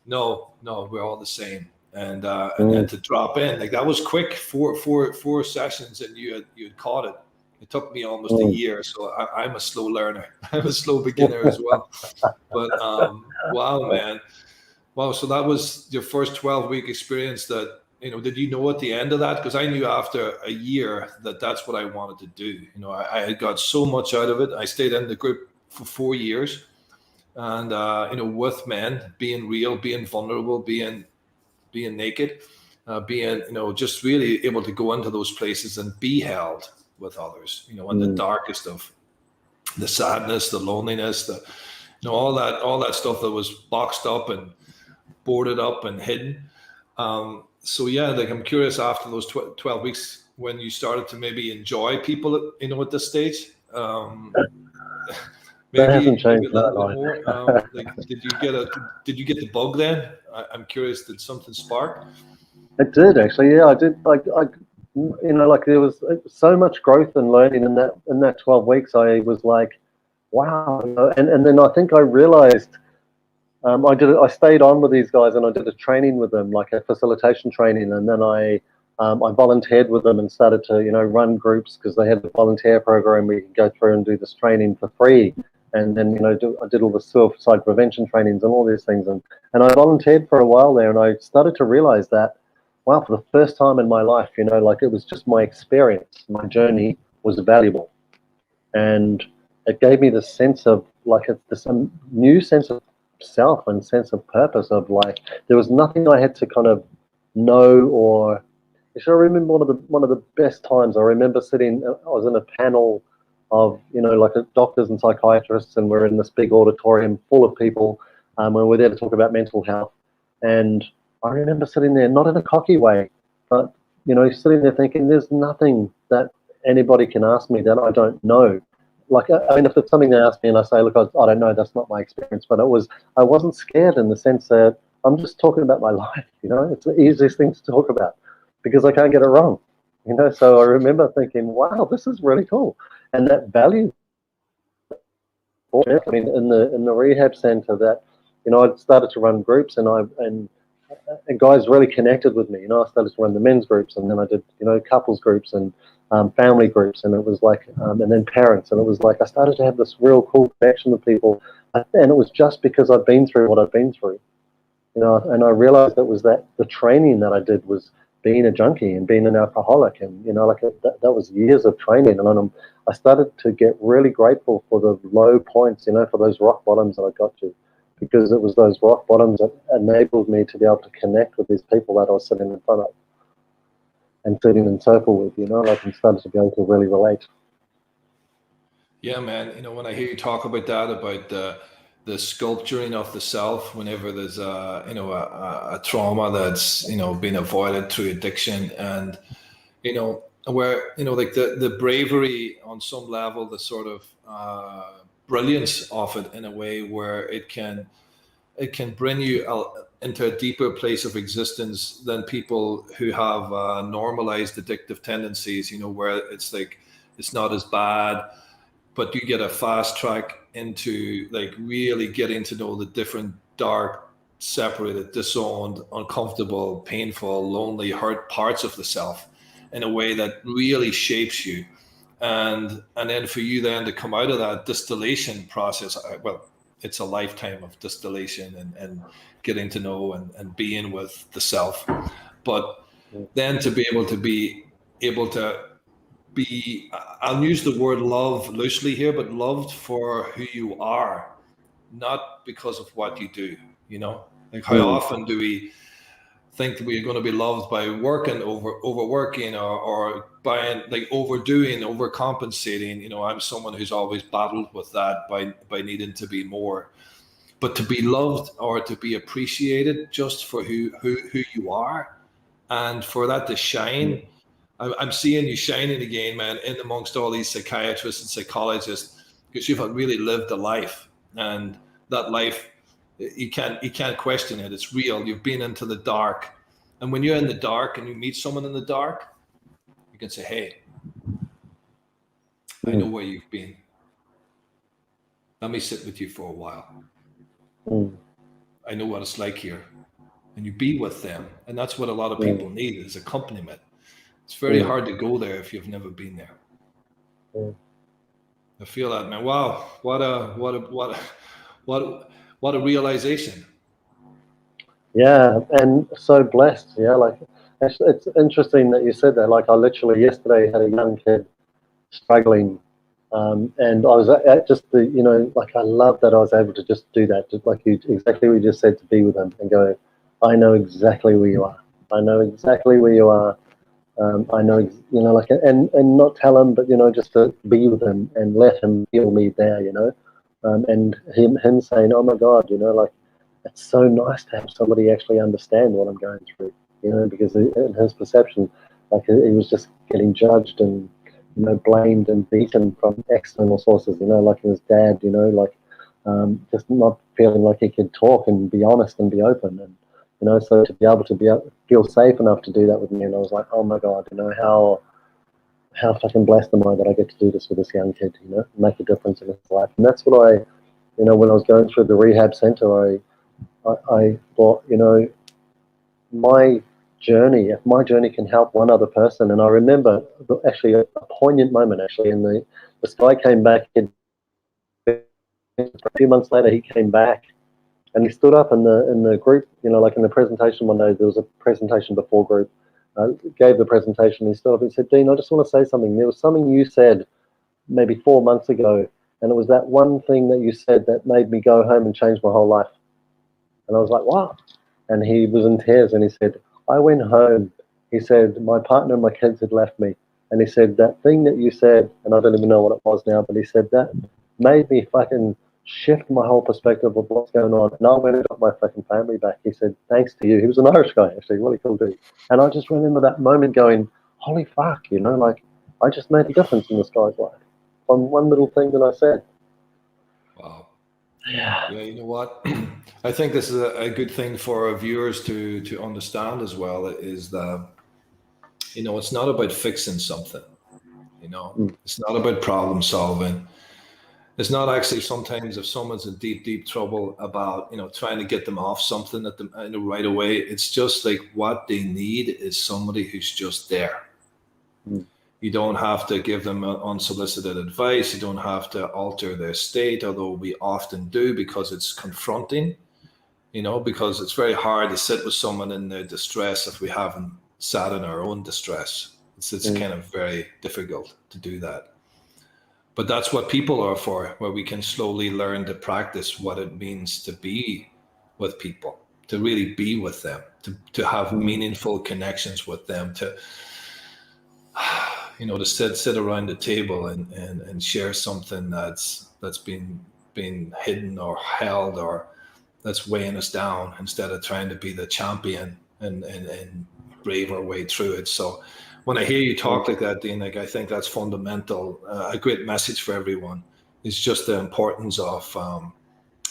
No, we're all the same. And then to drop in, like, that was quick, four sessions, and you had caught it. It took me almost a year, so I'm a slow learner. I'm a slow beginner as well. But wow, man. Wow, so that was your first 12-week experience. That, you know, did you know at the end of that? Because I knew after a year that that's what I wanted to do. You know, I had got so much out of it. I stayed in the group for 4 years, and you know, with men, being real, being vulnerable, being naked, being, you know, just really able to go into those places and be held with others. You know, in the darkest of the sadness, the loneliness, you know, all that stuff that was boxed up and boarded up and hidden. So yeah, like, I'm curious, after those 12 weeks, when you started to maybe enjoy people, you know, at this stage, That hasn't maybe a changed that little bit more. Like, did you get the bug then? I'm curious, did something spark? It did, actually. Yeah, I did. You know, like, there was so much growth and learning in that 12 weeks. I was like, wow. You know, and then I think I realized, I stayed on with these guys, and I did a training with them, like a facilitation training, and then I volunteered with them and started to, you know, run groups, because they had the volunteer program where you could go through and do this training for free. And then, you know, I did all the suicide prevention trainings and all these things, and I volunteered for a while there, and I started to realize that, wow, for the first time in my life, you know, like, it was just my experience, my journey was valuable, and it gave me this sense of, like, this new sense of self and sense of purpose, of, like, there was nothing I had to kind of know. Or actually, I remember one of the best times. I remember sitting. I was in a panel of, you know, like, doctors and psychiatrists, and we're in this big auditorium full of people, and we're there to talk about mental health. And I remember sitting there, not in a cocky way, but, you know, sitting there thinking, there's nothing that anybody can ask me that I don't know. Like, I mean, if it's something they ask me and I say, look, I don't know, that's not my experience, but I wasn't scared, in the sense that I'm just talking about my life, you know, it's the easiest thing to talk about, because I can't get it wrong, you know. So I remember thinking, wow, this is really cool. And that value I mean, in the rehab center, that I started to run groups, and guys really connected with me. I started to run the men's groups, and then I did couples groups and family groups, and it was like and then parents, and it was like I started to have this real cool connection with people, and it was just because I'd been through what I'd been through. And I realized it was that the training that I did was being a junkie and being an alcoholic, and that was years of training, and I started to get really grateful for the low points, for those rock bottoms that I got to, because it was those rock bottoms that enabled me to be able to connect with these people that I was sitting in front of and sitting in circle with, and started to be able to really relate. Yeah, man. When I hear you talk about that, about the sculpturing of the self, whenever there's a trauma that's been avoided through addiction, and where like the bravery on some level, the sort of brilliance of it, in a way where it can bring you into a deeper place of existence than people who have normalized addictive tendencies, where it's like it's not as bad, but you get a fast track into like really getting to know the different dark, separated, disowned, uncomfortable, painful, lonely, hurt parts of the self in a way that really shapes you. And then for you then to come out of that distillation process, well, it's a lifetime of distillation and getting to know and being with the self. But then to be able to be, I'll use the word love loosely here, but loved for who you are, not because of what you do. Like how often do we think that we're going to be loved by working overworking, or by like overdoing, overcompensating? I'm someone who's always battled with that by needing to be more. But to be loved or to be appreciated just for who you are, and for that to shine. I'm seeing you shining again, man, in amongst all these psychiatrists and psychologists, because you've really lived a life, and that life, you can't question it. It's real. You've been into the dark, and when you're in the dark and you meet someone in the dark, you can say, "Hey, I know where you've been. Let me sit with you for a while. I know what it's like here," and you be with them, and that's what a lot of people need, is accompaniment. It's very hard to go there if you've never been there. I feel that, man. Wow, what a realization. Yeah, and so blessed. Yeah, like it's interesting that you said that. Like I literally yesterday had a young kid struggling, and I was at just like I love that I was able to just do that, just like exactly what you just said, to be with them and go, I know exactly where you are. I know exactly where you are. I know, like, and not tell him, but just to be with him and let him feel me there, and him saying, "Oh my God," like it's so nice to have somebody actually understand what I'm going through, because in his perception, like he was just getting judged and blamed and beaten from external sources, like his dad, like just not feeling like he could talk and be honest and be open, and so to be able to feel safe enough to do that with me, and I was like, oh my God, how fucking blessed am I that I get to do this with this young kid, make a difference in his life. And that's what I, when I was going through the rehab center, I thought, my journey, if my journey can help one other person. And I remember actually a poignant moment, actually, and this guy came back, a few months later, he came back. And he stood up in the group, like in the presentation one day. There was a presentation before group. Gave the presentation. He stood up and said, "Dean, I just want to say something. There was something you said maybe 4 months ago, and it was that one thing that you said that made me go home and change my whole life." And I was like, "What?" And he was in tears, and he said, "I went home." He said, "My partner and my kids had left me." And he said, "That thing that you said," and I don't even know what it was now, but he said, "That made me fucking shift my whole perspective of what's going on. And I went and got my fucking family back." He said, "Thanks to you." He was an Irish guy, actually, really cool dude. And I just remember that moment going, holy fuck, like I just made a difference in this guy's life from one little thing that I said. Wow. Yeah. Yeah, you know what? I think this is a good thing for our viewers to understand as well, is that, it's not about fixing something, it's not about problem solving. It's not actually sometimes if someone's in deep trouble about, trying to get them off something at the right away. It's just like what they need is somebody who's just there. Mm. You don't have to give them unsolicited advice. You don't have to alter their state, although we often do because it's confronting, because it's very hard to sit with someone in their distress if we haven't sat in our own distress. It's kind of very difficult to do that. But that's what people are for, where we can slowly learn to practice what it means to be with people, to really be with them, to have meaningful connections with them, to sit around the table and share something that's been hidden or held or that's weighing us down, instead of trying to be the champion and brave our way through it. So when I hear you talk like that, Dean, like I think that's fundamental. A great message for everyone is just the importance of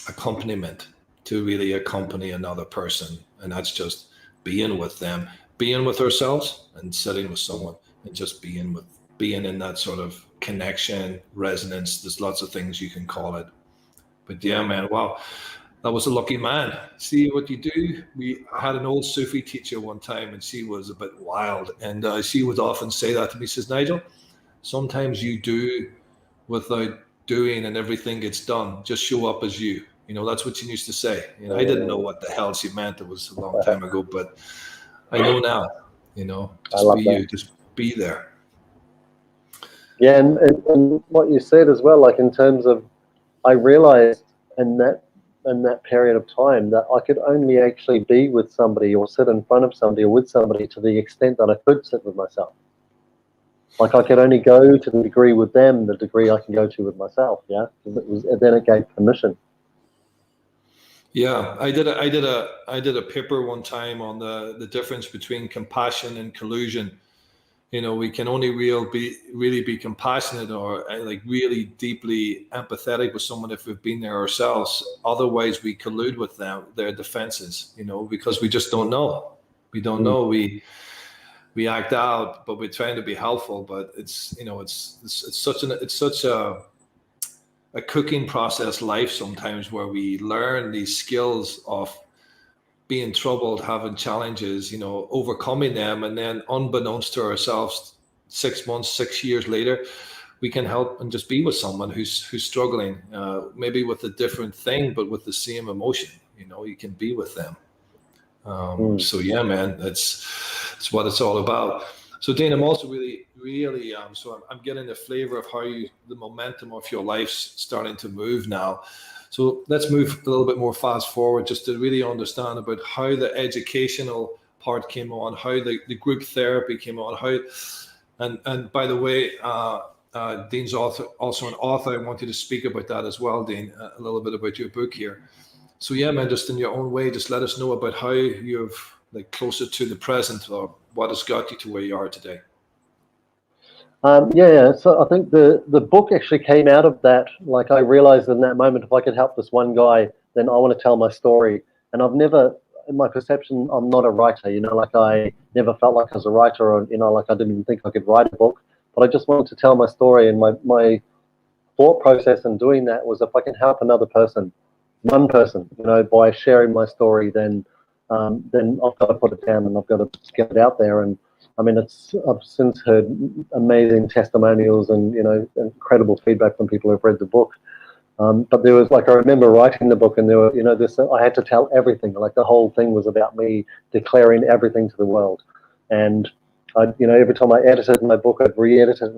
accompaniment, to really accompany another person, and that's just being with them, being with ourselves, and sitting with someone, and just being in that sort of connection, resonance. There's lots of things you can call it, but yeah, man, wow. That was a lucky man. See what you do. We had an old Sufi teacher one time, and she was a bit wild. And she would often say that to me. She says, Nigel, sometimes you do without doing, and everything gets done. Just show up as you. That's what she used to say. I didn't know what the hell she meant. It was a long time ago, but I know now. Just be you. Just be there. Yeah, and what you said as well, like in terms of, I realized in that period of time that I could only actually be with somebody or sit in front of somebody or with somebody to the extent that I could sit with myself. Like I could only go to the degree with them, the degree I can go to with myself. Yeah, then it gave permission. Yeah, I did a paper one time on the difference between compassion and collusion. We can only really be compassionate or like really deeply empathetic with someone if we've been there ourselves. Otherwise, we collude with them, their defenses, because we just don't know. We don't know. We act out, but we're trying to be helpful. But it's such a cooking process life sometimes, where we learn these skills of being troubled, having challenges, overcoming them, and then unbeknownst to ourselves, 6 months, 6 years later, we can help and just be with someone who's struggling, maybe with a different thing, but with the same emotion. You can be with them. So yeah, man, that's what it's all about. So Dean, I'm also really, really, so I'm getting the flavor of how the momentum of your life's starting to move now. So let's move a little bit more fast forward, just to really understand about how the educational part came on, how the group therapy came on, and by the way, Dean's also an author. I want you to speak about that as well, Dean, a little bit about your book here. So yeah, man, just in your own way, just let us know about how you've closer to the present, or what has got you to where you are today. Yeah. So I think the book actually came out of that. Like I realized in that moment, if I could help this one guy, then I want to tell my story. And I've never, in my perception, I'm not a writer. Like I never felt like I was a writer, or like I didn't even think I could write a book. But I just wanted to tell my story, and my thought process in doing that was, if I can help another person, one person, by sharing my story, then I've got to put it down and I've got to get it out there. And I mean, I've since heard amazing testimonials and incredible feedback from people who've read the book. But there was, like, I remember writing the book, and there were this, I had to tell everything. Like the whole thing was about me declaring everything to the world. And every time I edited my book, I'd re-edit it,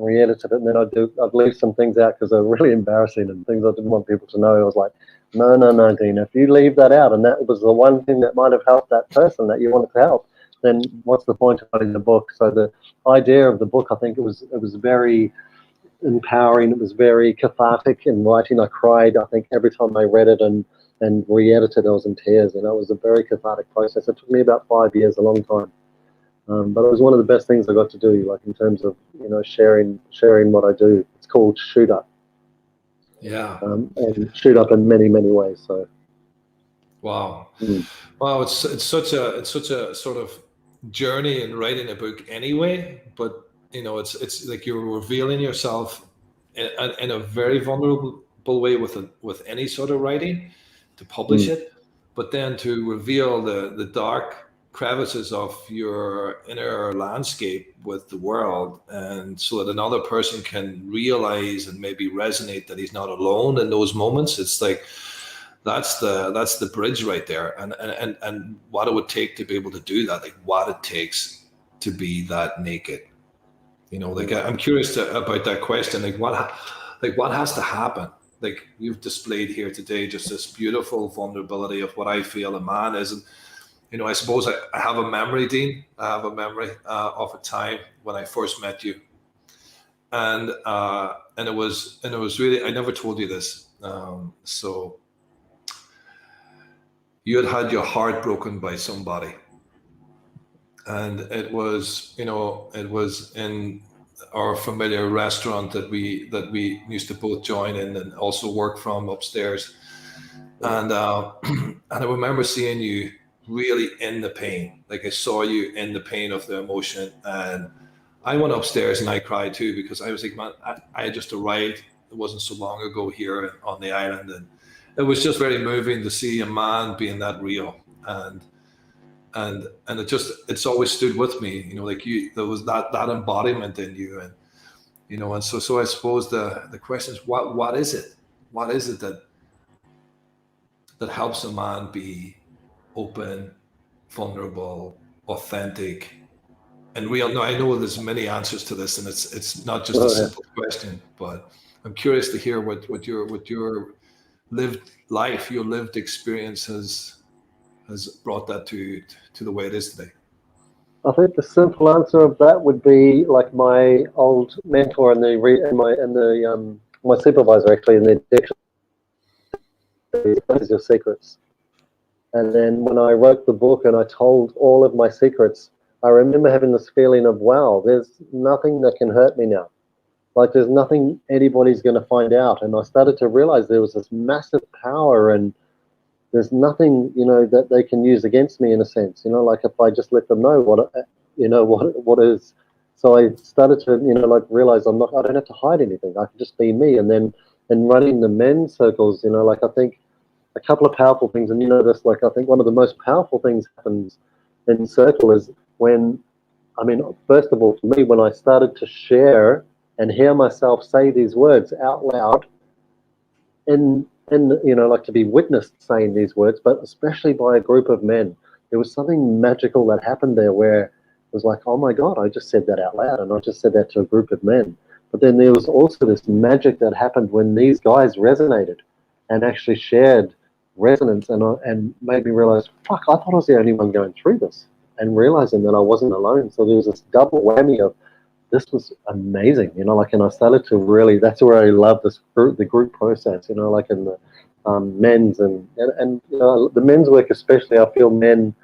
and then I'd leave some things out because they were really embarrassing and things I didn't want people to know. I was like, no, Dean, if you leave that out, and that was the one thing that might have helped that person that you wanted to help, then what's the point of writing the book? So the idea of the book, I think it was very empowering. It was very cathartic in writing. I cried, I think, every time I read it and re-edited. I was in tears. It was a very cathartic process. It took me about 5 years, a long time. But it was one of the best things I got to do, like in terms of sharing what I do. It's called Shoot Up. Yeah. And shoot up in many, many ways. So. Wow. Wow. It's such a sort of journey in writing a book anyway, but it's like you're revealing yourself in a very vulnerable comfortable way with any sort of writing, to publish it, but then to reveal the dark crevices of your inner landscape with the world, and so that another person can realize and maybe resonate that he's not alone in those moments. It's like that's the bridge right there, and what it would take to be able to do that, like what it takes to be that naked. Like I'm curious about that question, like what has to happen. Like you've displayed here today just this beautiful vulnerability of what I feel a man is. And I suppose I have a memory, Dean. I have a memory of a time when I first met you, and it was really, I never told you this. So you had your heart broken by somebody, and it was in our familiar restaurant that we used to both join in and also work from upstairs, and and I remember seeing you really in the pain. Like I saw you in the pain of the emotion, and I went upstairs and I cried too, because I was like, man, I had just arrived. It wasn't so long ago here on the island, and it was just very moving to see a man being that real, and it's always stood with me. Like there was that embodiment in you, and so I suppose the question is, what is it? What is it that helps a man be open, vulnerable, authentic, and real? No, I know there's many answers to this, and it's not just a simple question, but I'm curious to hear what your lived life, your lived experience has brought that to the way it is today. I think the simple answer of that would be like my old mentor and my supervisor actually in the is your secrets. And then when I wrote the book and I told all of my secrets, I remember having this feeling of, wow, there's nothing that can hurt me now. Like there's nothing anybody's going to find out. And I started to realize there was this massive power, and there's nothing, that they can use against me in a sense, like if I just let them know what is. So I started to, realize I don't have to hide anything. I can just be me. And then running the men's circles, like I think a couple of powerful things, and this, like I think one of the most powerful things happens in circle is when, first of all, for me, when I started to share and hear myself say these words out loud, and like to be witnessed saying these words, but especially by a group of men, there was something magical that happened there where it was like, oh my God, I just said that out loud, and I just said that to a group of men. But then there was also this magic that happened when these guys resonated and actually shared resonance, and made me realize, fuck, I thought I was the only one going through this, and realizing that I wasn't alone. So there was this double whammy of, this was amazing, and I started to really, that's where I love the group process, like in the men's and the men's work especially. I feel men,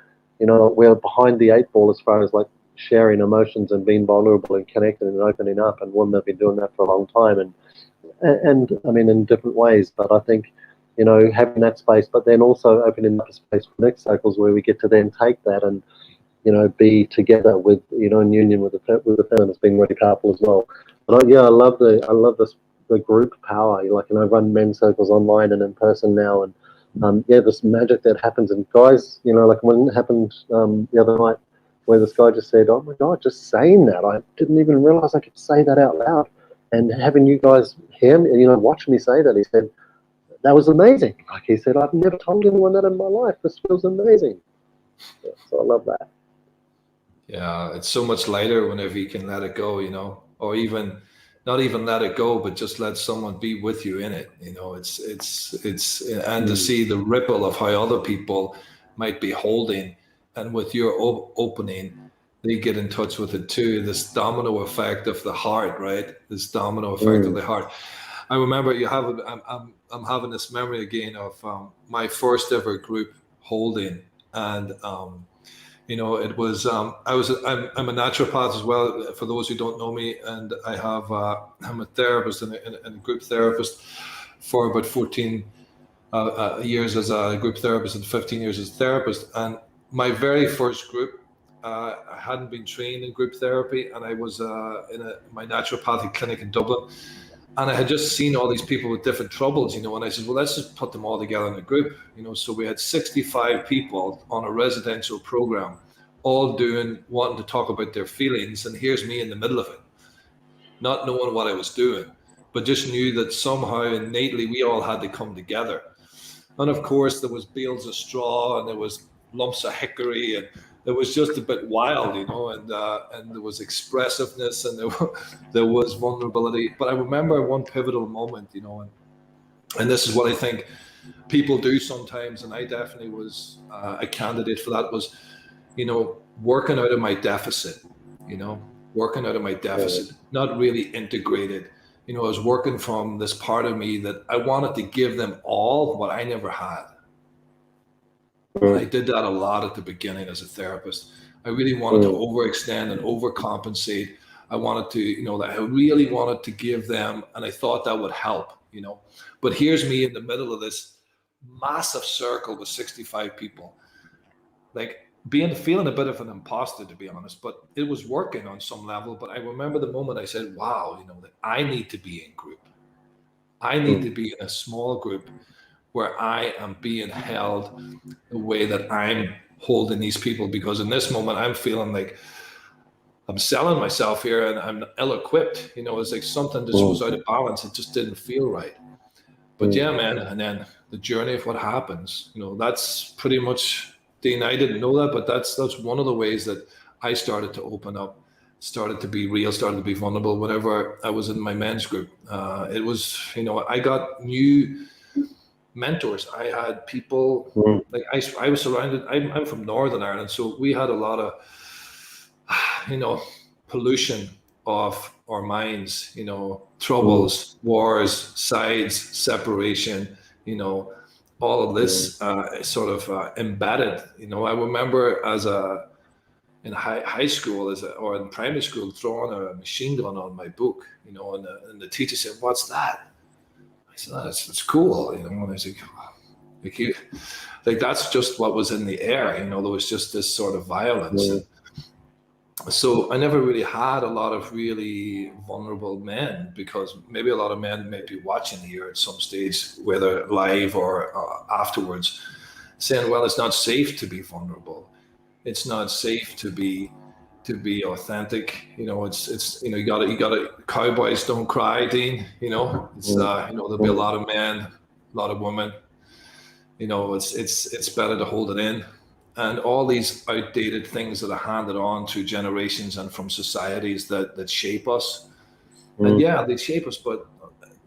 we're behind the eight ball as far as like sharing emotions and being vulnerable and connecting and opening up, and women have been doing that for a long time, and in different ways. But I think, having that space, but then also opening up a space for next cycles where we get to then take that and be together with, in union with the feminine has been really powerful as well. But I love the group power. Like, I run men's circles online and in person now, and this magic that happens. And guys, like when it happened the other night, where this guy just said, "Oh my God, just saying that, I didn't even realize I could say that out loud." And having you guys hear me, watch me say that, he said, "That was amazing." Like he said, "I've never told anyone that in my life. This feels amazing." Yeah, so I love that. Yeah, it's so much lighter whenever you can let it go, or even not even let it go, but just let someone be with you in it. It's and to see the ripple of how other people might be holding, and with your opening, they get in touch with it too. This domino effect of the heart, right? This domino effect of the heart. I remember I'm having this memory again of my first ever group holding, and it was I'm a naturopath as well, for those who don't know me, and I'm a therapist and a group therapist for about 14 years as a group therapist and 15 years as a therapist. And my very first group, I hadn't been trained in group therapy, and I was in my naturopathic clinic in Dublin, And I had just seen all these people with different troubles, and I said, well, let's just put them all together in a group, so we had 65 people on a residential program, all wanting to talk about their feelings, and here's me in the middle of it, not knowing what I was doing, but just knew that somehow innately we all had to come together. And of course, there was bales of straw, and there was lumps of hickory, and it was just a bit wild, and there was expressiveness, and there was vulnerability. But I remember one pivotal moment, and this is what I think people do sometimes, and I definitely was a candidate for that, was, working out of my deficit, not really integrated. I was working from this part of me that I wanted to give them all what I never had. And I did that a lot at the beginning as a therapist. I really wanted to overextend and overcompensate. I wanted to, I really wanted to give them, and I thought that would help, But here's me in the middle of this massive circle with 65 people, like feeling a bit of an imposter, to be honest, but it was working on some level. But I remember the moment I said, wow, that I need to be in group. I need to be in a small group where I am being held the way that I'm holding these people, because in this moment I'm feeling like I'm selling myself here and I'm ill-equipped. It's like something just was out of balance. It just didn't feel right. But yeah, man, and then the journey of what happens, that's pretty much, Dean, I didn't know that, but that's one of the ways that I started to open up, started to be real, started to be vulnerable whenever I was in my men's group. It was, I got new mentors. I had people, like I was surrounded, I'm from Northern Ireland, so we had a lot of, pollution of our minds, troubles, wars, sides, separation, all of this sort of embedded. I remember in high school or in primary school throwing a machine gun on my book, and the teacher said, "What's that?" I said, "Oh, it's cool," And I was like, that's just what was in the air, there was just this sort of violence. And so I never really had a lot of really vulnerable men, because maybe a lot of men may be watching here at some stage, whether live or afterwards, saying, well, it's not safe to be vulnerable. It's not safe to be authentic. It's you gotta cowboys don't cry, Dean. It's there'll be a lot of men, a lot of women. It's better to hold it in. And all these outdated things that are handed on through generations and from societies that shape us. And yeah, they shape us, but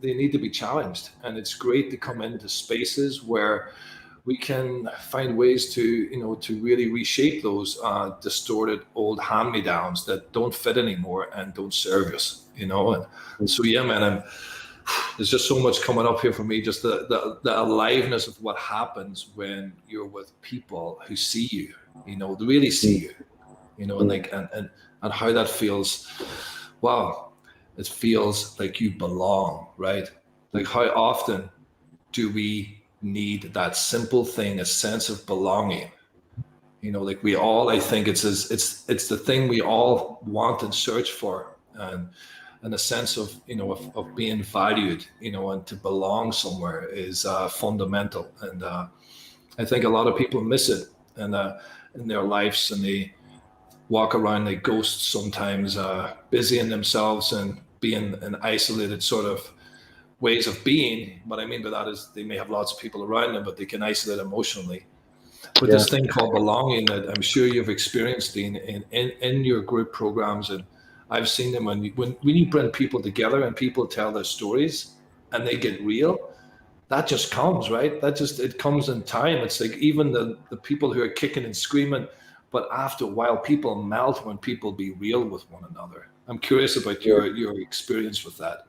they need to be challenged. And it's great to come into spaces where we can find ways to really reshape those distorted old hand-me-downs that don't fit anymore and don't serve us. And so yeah, man, there's just so much coming up here for me. Just the aliveness of what happens when you're with people who see you, they really see you, and how that feels. Wow, it feels like you belong, right? Like, how often do we need that simple thing, a sense of belonging? Like we all, I think it's the thing we all want and search for, and a sense of of being valued, and to belong somewhere is fundamental. And I think a lot of people miss it in their lives, and they walk around like ghosts sometimes, busying themselves and being in isolated sort of ways of being. What I mean by that is they may have lots of people around them, but they can isolate emotionally. But this thing called belonging that I'm sure you've experienced, Dean, in your group programs, and I've seen them when you bring people together and people tell their stories and they get real, that just comes, right? It comes in time. It's like even the people who are kicking and screaming, but after a while, people melt when people be real with one another. I'm curious about your experience with that.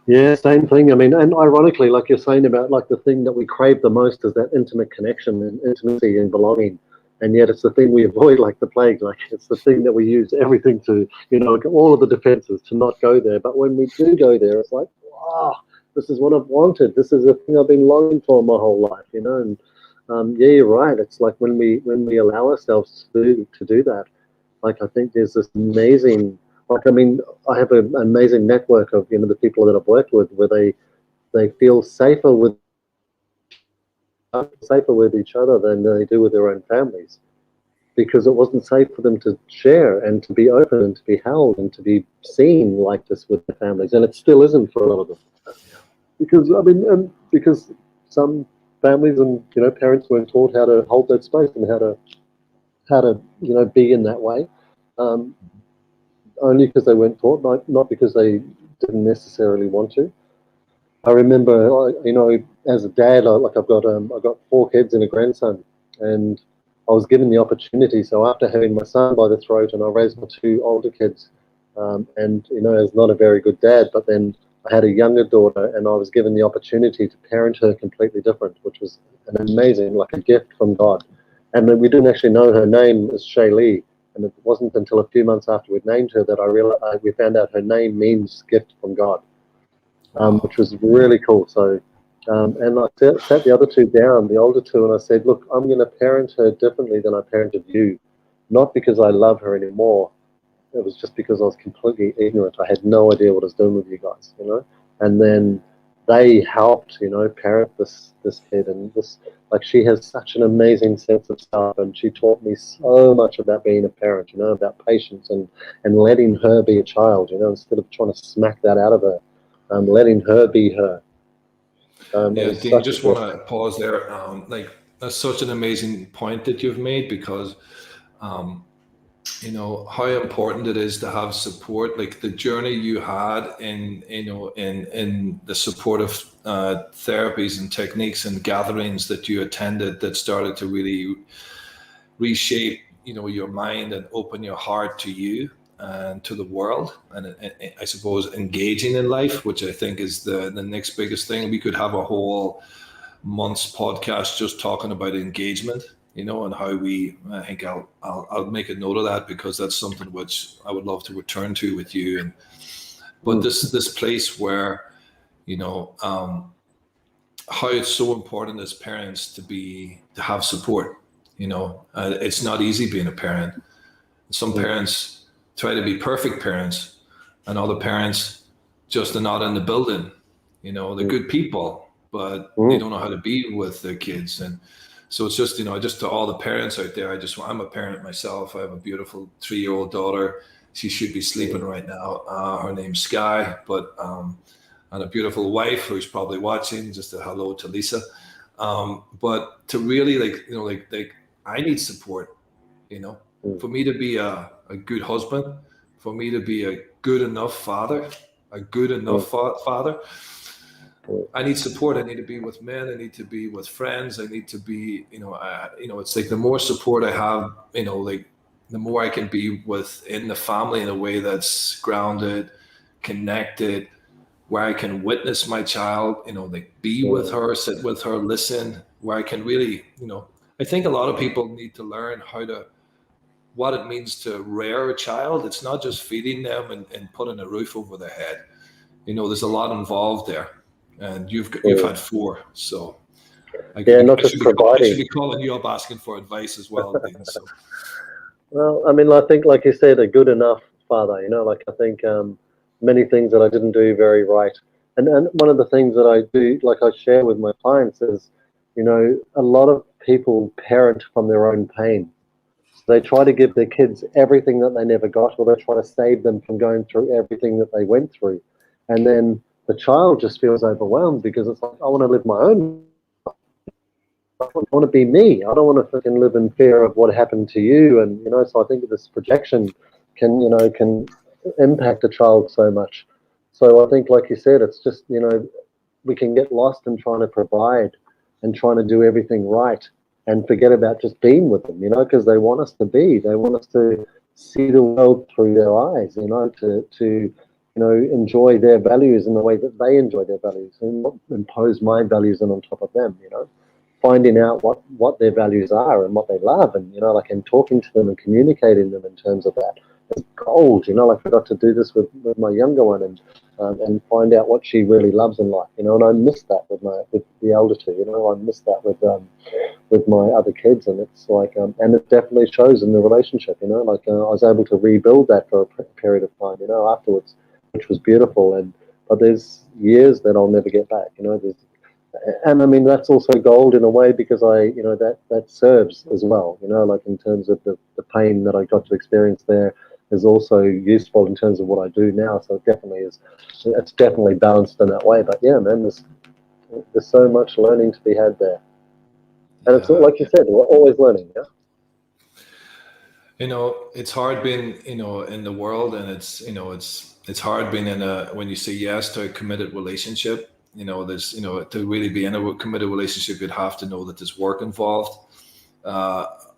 Yeah, same thing. I mean, and ironically, like you're saying about like the thing that we crave the most is that intimate connection and intimacy and belonging. And yet it's the thing we avoid like the plague. Like it's the thing that we use everything to, all of the defenses to not go there. But when we do go there, it's like, wow, this is what I've wanted. This is the thing I've been longing for my whole life, And yeah, you're right. It's like when we allow ourselves to do that. Like I think there's this amazing Like, I mean, I have an amazing network of, the people that I've worked with, where they feel safer with each other than they do with their own families, because it wasn't safe for them to share and to be open and to be held and to be seen like this with their families, and it still isn't for a lot of them. Because because some families and parents weren't taught how to hold that space and how to be in that way, um, only because they weren't taught, not because they didn't necessarily want to. I remember, as a dad, I've got 4 kids and a grandson, and I was given the opportunity. So after having my son by the throat, and I raised my 2 older kids, and as not a very good dad, but then I had a younger daughter, and I was given the opportunity to parent her completely different, which was an amazing, like a gift from God. And then we didn't actually know her name as Shaylee, and it wasn't until a few months after we'd named her that I realized we found out her name means gift from God. Which was really cool. So, and I sat the other 2 down, the older 2, and I said, look, I'm going to parent her differently than I parented you, not because I love her anymore. It was just because I was completely ignorant. I had no idea what I was doing with you guys, And then they helped, parent this kid, and like, she has such an amazing sense of self, and she taught me so much about being a parent, about patience and letting her be a child, instead of trying to smack that out of her. Letting her be her. Yeah, Is Dean, such a just want gift. to pause there. Like, that's such an amazing point that you've made, because um, how important it is to have support. Like the journey you had in the supportive therapies and techniques and gatherings that you attended, that started to really reshape your mind and open your heart to you and to the world, and I suppose engaging in life, which I think is the next biggest thing. We could have a whole month's podcast just talking about engagement, and how I think I'll make a note of that, because that's something which I would love to return to with you. And but this place where how it's so important as parents to have support. It's not easy being a parent. Some parents try to be perfect parents, and other parents just are not in the building. They're good people, but they don't know how to be with their kids. And so it's just, just to all the parents out there, I'm a parent myself. I have a beautiful 3-year-old daughter. She should be sleeping right now. Her name's Sky, and a beautiful wife who's probably watching. Just a hello to Lisa. But to really, like I need support, for me to be a good husband, for me to be a good enough father, father. I need support. I need to be with men. I need to be with friends. I need to be, it's like the more support I have, like the more I can be within the family in a way that's grounded, connected, where I can witness my child, like be with her, sit with her, listen, where I can really, I think a lot of people need to learn what it means to rear a child. It's not just feeding them and putting a roof over their head. There's a lot involved there, and you've had 4, so Not just I should providing. be calling you up asking for advice as well, Dean. So Well, I mean, I think, like you said, a good enough father. Like, I think many things that I didn't do very right, and one of the things that I do, like I share with my clients, is, a lot of people parent from their own pain. They try to give their kids everything that they never got, or they try to save them from going through everything that they went through. And then the child just feels overwhelmed, because it's like, I want to live my own. I want to be me. I don't want to freaking live in fear of what happened to you. And, so I think this projection can impact a child so much. So I think, like you said, it's just, we can get lost in trying to provide and trying to do everything right, and forget about just being with them, because they want us to be. They want us to see the world through their eyes, to enjoy their values in the way that they enjoy their values, and not impose my values on top of them, finding out what their values are and what they love, and, and talking to them and communicating them in terms of that, is gold. Like I got to do this with my younger one, and find out what she really loves in life. And I miss that with the elder two. I miss that with my other kids, and it's like, and it definitely shows in the relationship. Like I was able to rebuild that for a period of time. Afterwards, which was beautiful. But there's years that I'll never get back. And I mean, that's also gold in a way, because that serves as well, like in terms of the pain that I got to experience there is also useful in terms of what I do now. So it's definitely balanced in that way. But yeah, man, there's so much learning to be had there. And it's Yeah. like you said, we're always learning. Yeah. It's hard being, in the world, and it's hard being when you say yes to a committed relationship. There's, to really be in a committed relationship, you'd have to know that there's work involved,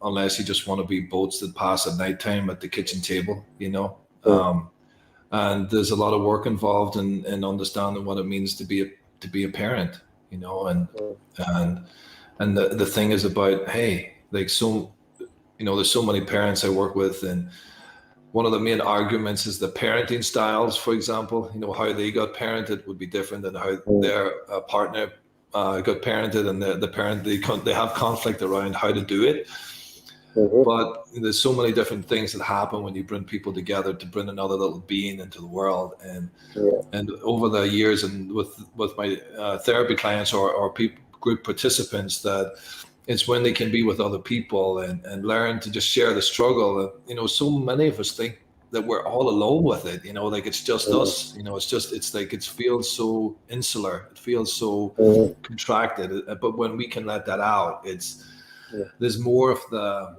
unless you just want to be boats that pass at nighttime at the kitchen table, Mm. and there's a lot of work involved in understanding what it means to be a parent, Mm. and the thing is about, hey, like, so, there's so many parents I work with, and one of the main arguments is the parenting styles. For example, how they got parented would be different than how Mm. their partner got parented, and the parent, they have conflict around how to do it. Mhm. But there's so many different things that happen when you bring people together to bring another little being into the world, Yeah. and over the years, and with my therapy clients or group participants, that it's when they can be with other people and learn to just share the struggle. So many of us think that we're all alone with it, like it's just Mm. us, it's like, it feels so insular, it feels so Mm. contracted. But when we can let that out, Yeah. there's more of the,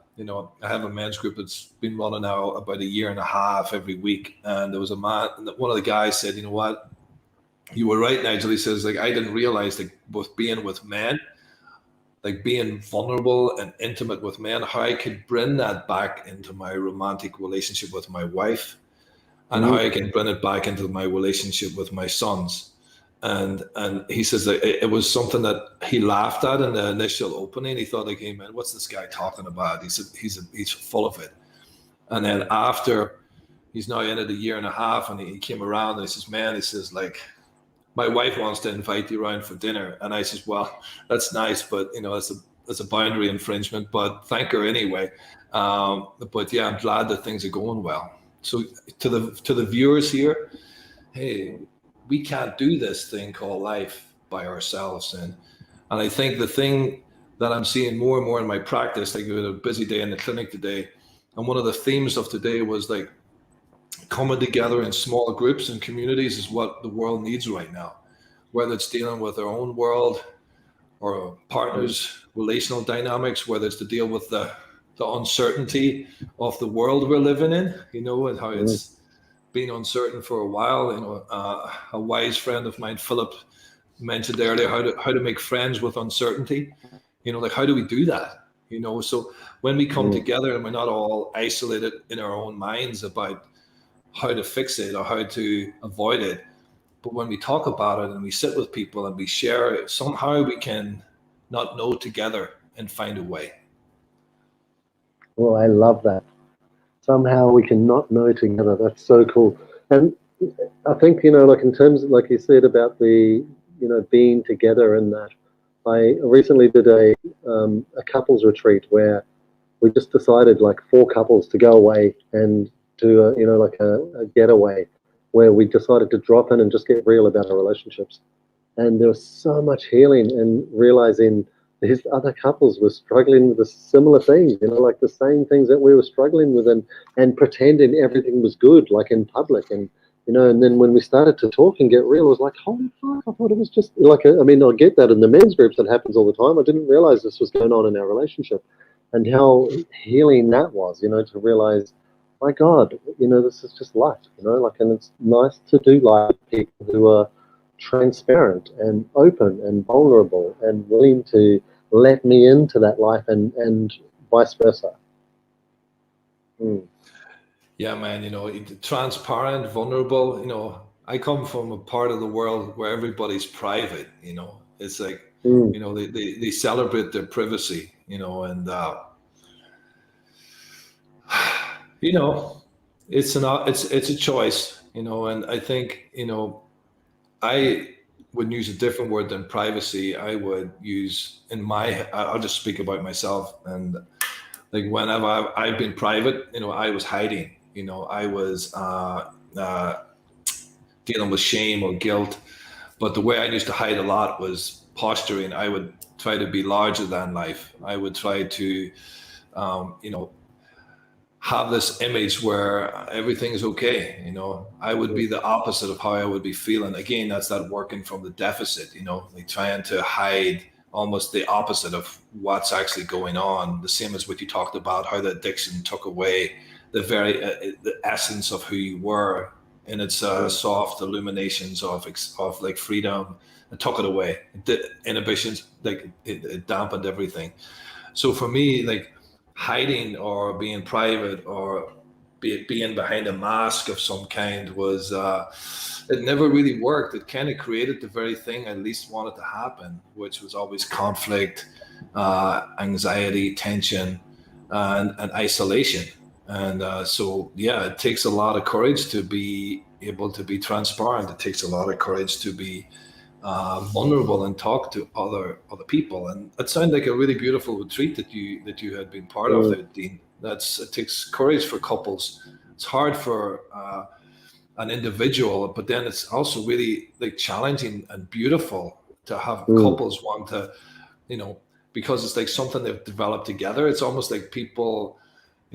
I have a men's group that's been running now about a year and a half every week. And there was a man, one of the guys said, you know what, you were right, Nigel. He says, like, I didn't realize that both being with men, like being vulnerable and intimate with men, how I could bring that back into my romantic relationship with my wife, and how Mm. I can bring it back into my relationship with my sons. And he says that it was something that he laughed at in the initial opening. He thought, like, hey man, what's this guy talking about? He said he's full of it. And then after he's now in it a year and a half, and he came around and he says, man, he says, like, my wife wants to invite you around for dinner. And I says, well, that's nice, but that's a boundary infringement, but thank her anyway. But yeah, I'm glad that things are going well. So to the viewers here, hey, we can't do this thing called life by ourselves. And I think the thing that I'm seeing more and more in my practice, like, we had a busy day in the clinic today, and one of the themes of today was, like, coming together in small groups and communities is what the world needs right now, whether it's dealing with our own world or partners' relational dynamics, whether it's to deal with the uncertainty of the world we're living in, and how Mm. it's been uncertain for a while. A wise friend of mine, Philip, mentioned earlier how to make friends with uncertainty. Like, how do we do that? So when we come Mm. together and we're not all isolated in our own minds about how to fix it or how to avoid it, but when we talk about it and we sit with people and we share it, somehow we can not know together and find a way. Well, I love that. Somehow we can not know together. That's so cool. And I think, like in terms of, like you said about the, being together and that, I recently did a couples retreat where we just decided, like, 4 couples to go away and do like a getaway, where we decided to drop in and just get real about our relationships. And there was so much healing in realizing these other couples were struggling with the similar things, like the same things that we were struggling with, and pretending everything was good, like in public. And then when we started to talk and get real, it was like, holy fuck, I thought it was just like, I mean, I get that in the men's groups, that happens all the time. I didn't realize this was going on in our relationship, and how healing that was, to realize, my God, this is just life, like, and it's nice to do life with people who are transparent and open and vulnerable and willing to let me into that life, and vice versa. Mm. Yeah, man, transparent, vulnerable. I come from a part of the world where everybody's private. It's like, Mm. they celebrate their privacy, and you know it's a choice, and I think, I would use a different word than privacy. I would use I'll just speak about myself. And like whenever I've been private, I was hiding, I was dealing with shame or guilt. But the way I used to hide a lot was posturing. I would try to be larger than life. I would try to, you know, have this image where everything is okay. I would be the opposite of how I would be feeling. Again, that's that working from the deficit, like trying to hide almost the opposite of what's actually going on. The same as what you talked about, how the addiction took away the very the essence of who you were, and its soft illuminations of like freedom. It took it away. The inhibitions, like it dampened everything. So for me, like hiding or being private or being behind a mask of some kind was it never really worked. It kind of created the very thing I least wanted to happen, which was always conflict, anxiety, tension, and isolation. And so, yeah, it takes a lot of courage to be able to be transparent. It takes a lot of courage to be vulnerable and talk to other people. And it sounded like a really beautiful retreat that you had been part of there, Dean. It takes courage for couples. It's hard for an individual, but then it's also really like challenging and beautiful to have couples want to, because it's like something they've developed together. It's almost like people.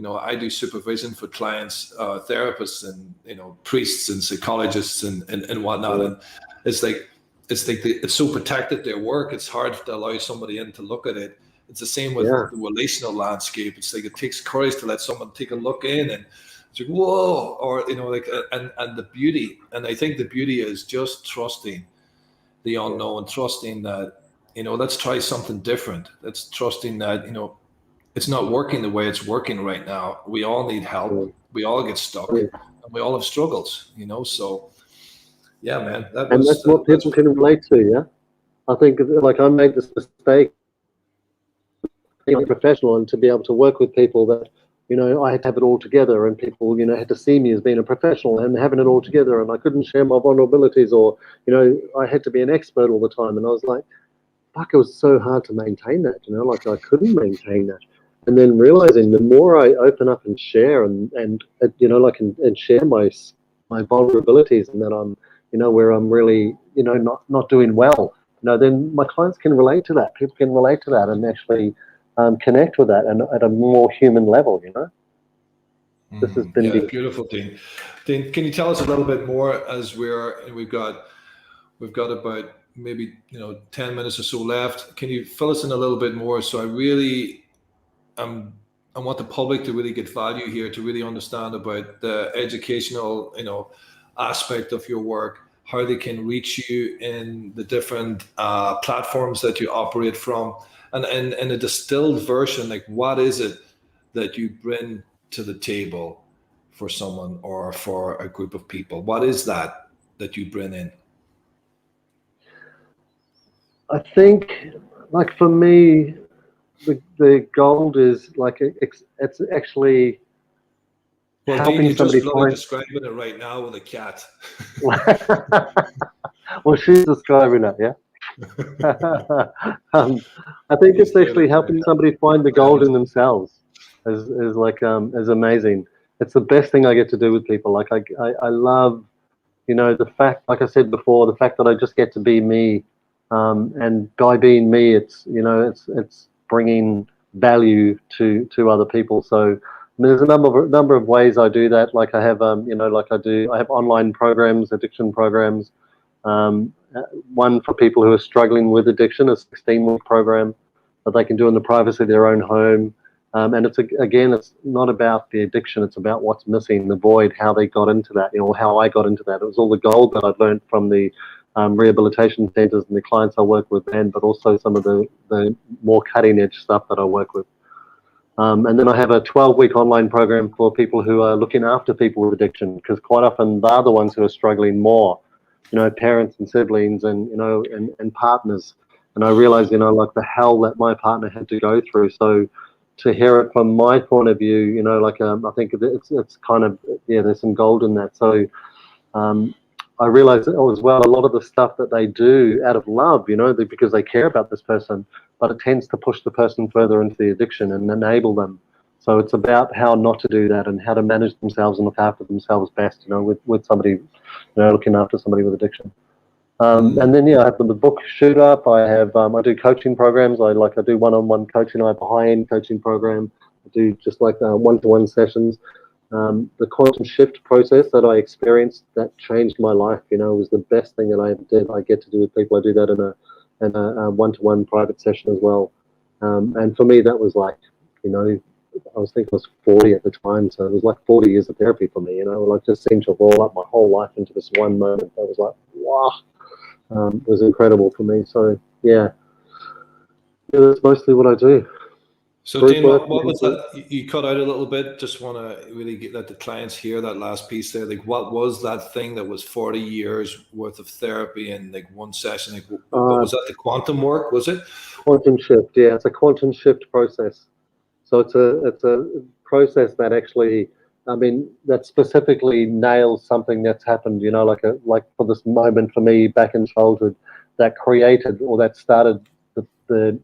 I do supervision for clients, therapists, and priests and psychologists and whatnot. And it's like it's so protected, their work. It's hard to allow somebody in to look at it. It's the same with the relational landscape. It's like it takes courage to let someone take a look in, and it's like whoa, or like and the beauty. And I think the beauty is just trusting the unknown, trusting that let's try something different. Let's trusting that it's not working the way it's working right now. We all need help. We all get stuck, and we all have struggles. So yeah, man, and that's what people can relate to. Yeah, I think like I made this mistake being a professional and to be able to work with people that I had to have it all together, and people had to see me as being a professional and having it all together, and I couldn't share my vulnerabilities, or I had to be an expert all the time. And I was like, fuck, it was so hard to maintain that. Like I couldn't maintain that. And then realizing the more I open up and share and like and share my vulnerabilities, and that I'm where I'm really not doing well, then my clients can relate to that. People can relate to that and actually connect with that and at a more human level. This has been beautiful, Dean. Dean, can you tell us a little bit more as we've got about maybe 10 minutes or so left. Can you fill us in a little bit more? So I want the public to really get value here, to really understand about the educational, aspect of your work, how they can reach you in the different platforms that you operate from, and in a distilled version, like what is it that you bring to the table for someone or for a group of people? What is that you bring in? I think, like for me, the gold is like it's actually helping Dean, somebody just find. Describing it right now with a cat. Well, she's describing it, yeah. I think it's actually helping somebody find the gold in themselves is amazing. It's the best thing I get to do with people. Like I love, the fact, like I said before, the fact that I just get to be me, and by being me, it's it's bringing value to other people. So there's a number of ways I do that. Like I have I have online programs, addiction programs. One for people who are struggling with addiction, a 16-week program that they can do in the privacy of their own home. And it's not about the addiction, it's about what's missing, the void, how they got into that, how I got into that. It was all the gold that I'd learned from the rehabilitation centers and the clients I work with then, but also some of the more cutting edge stuff that I work with. And then I have a 12-week online program for people who are looking after people with addiction, because quite often they're the ones who are struggling more, parents and siblings and, and partners. And I realized, like the hell that my partner had to go through. So, to hear it from my point of view, you know, like I think it's kind of, yeah, there's some gold in that. So I realized as well a lot of the stuff that they do out of love, you know, because they care about this person, but it tends to push the person further into the addiction and enable them. So it's about how not to do that and how to manage themselves and look after themselves best, you know, with somebody, you know, looking after somebody with addiction. And then, yeah, I have the book Shoot Up. I have, I do coaching programs. I do one-on-one coaching. I have a high-end coaching program. I do just like one-to-one sessions. The quantum shift process that I experienced, that changed my life. You know, it was the best thing that I ever did. I get to do with people. I do that in a one-to-one private session as well. And for me, that was like, you know, I was thinking I was 40 at the time, so it was like 40 years of therapy for me. You know, like just seemed to roll up my whole life into this one moment. That was like, wow. Was incredible for me. So yeah, that's mostly what I do. So Dean, what was that? You cut out a little bit. Just want to really let the clients hear that last piece there. Like, what was that thing that was 40 years worth of therapy in like one session? Like, what was that? The quantum work, was it? Quantum shift. Yeah, it's a quantum shift process. So it's a process that actually, I mean, that specifically nails something that's happened. You know, like for this moment for me back in childhood, that created or that started the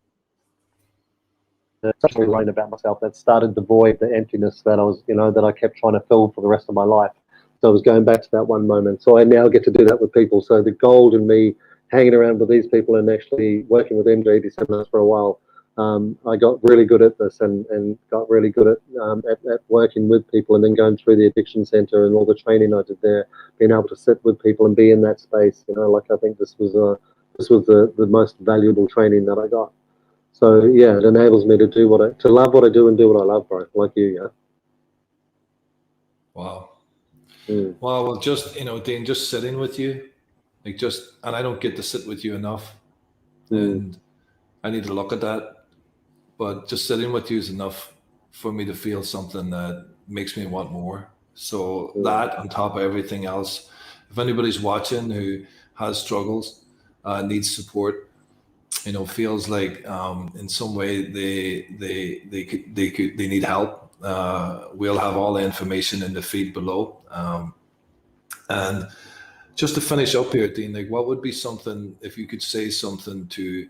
sexually learn about myself, that started the void, the emptiness that I was, you know, that I kept trying to fill for the rest of my life. So I was going back to that one moment. So I now get to do that with people. So the gold in me hanging around with these people and actually working with MJD seminars for a while, I got really good at this and got really good at working with people and then going through the addiction center and all the training I did there, being able to sit with people and be in that space. You know, like I think this was the most valuable training that I got. So yeah, it enables me to love what I do and do what I love, bro. Like you, yeah. Wow. Well, just, you know, Dean, just sitting with you, like and I don't get to sit with you enough, and I need to look at that. But just sitting with you is enough for me to feel something that makes me want more. So that, on top of everything else, if anybody's watching who has struggles, needs support, you know, feels like in some way they need help, we'll have all the information in the feed below. And just to finish up here, Dean, like, what would be something, if you could say something to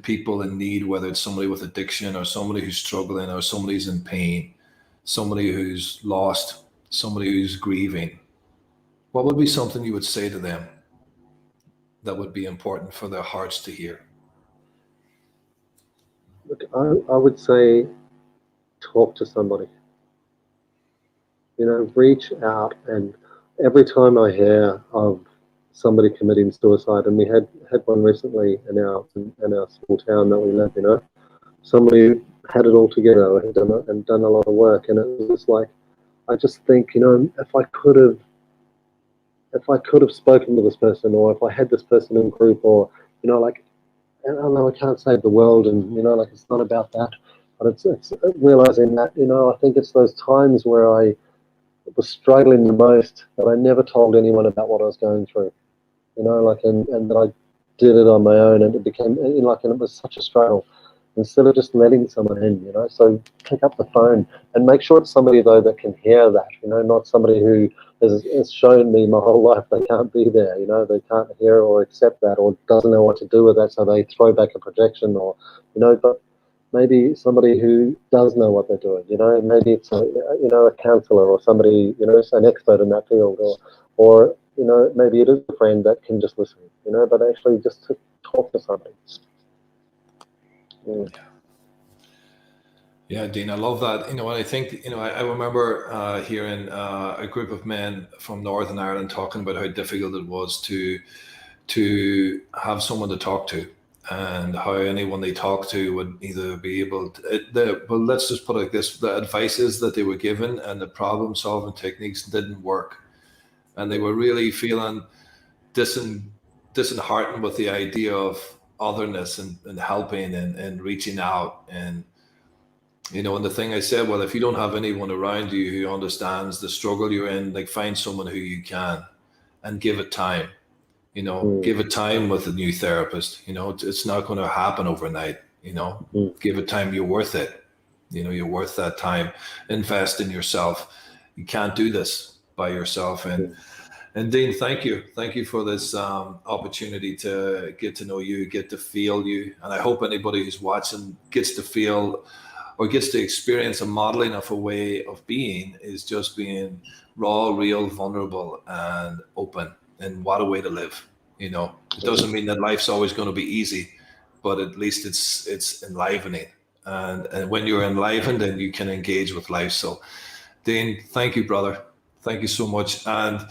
people in need, whether it's somebody with addiction or somebody who's struggling or somebody who's in pain, somebody who's lost, somebody who's grieving, what would be something you would say to them that would be important for their hearts to hear? Look, I would say talk to somebody. You know, reach out. And every time I hear of somebody committing suicide, and we had one recently in our small town that we live, you know, somebody had it all together, had done a lot of work, and it was like, I just think, you know, if I could have spoken to this person, or if I had this person in group, or, you know, like, and I know I can't save the world, and, you know, like, it's not about that, but it's realizing that, you know, I think it's those times where I was struggling the most that I never told anyone about what I was going through, you know, like, and that I did it on my own, and it became, like, and it was such a struggle. Instead of just letting someone in, you know, so pick up the phone and make sure it's somebody, though, that can hear that, you know, not somebody who has shown me my whole life they can't be there, you know, they can't hear or accept that, or doesn't know what to do with that, so they throw back a projection, or, you know, but maybe somebody who does know what they're doing, you know, maybe it's a counselor or somebody, you know, an expert in that field, or you know, maybe it is a friend that can just listen, you know, but actually just to talk to somebody. Yeah, Dean, I love that. You know, and I think, you know, I remember hearing a group of men from Northern Ireland talking about how difficult it was to have someone to talk to, and how anyone they talk to would either be able to, but let's just put it like this: the advices that they were given and the problem solving techniques didn't work, and they were really feeling disheartened with the idea of otherness and helping and reaching out. And, you know, and the thing I said, well, if you don't have anyone around you who understands the struggle you're in, like, find someone who you can, and give it time. You know, give it time with a new therapist. You know, it's not going to happen overnight. You know, give it time. You're worth it. You're worth that time. Invest in yourself. You can't do this by yourself. And Dean, thank you for this opportunity to get to know you, get to feel you, and I hope anybody who's watching gets to feel or gets to experience a modeling of a way of being, is just being raw, real, vulnerable, and open. And what a way to live. It doesn't mean that life's always going to be easy, but at least it's enlivening. And when you're enlivened, then you can engage with life. So, Dean, thank you, brother. Thank you so much. And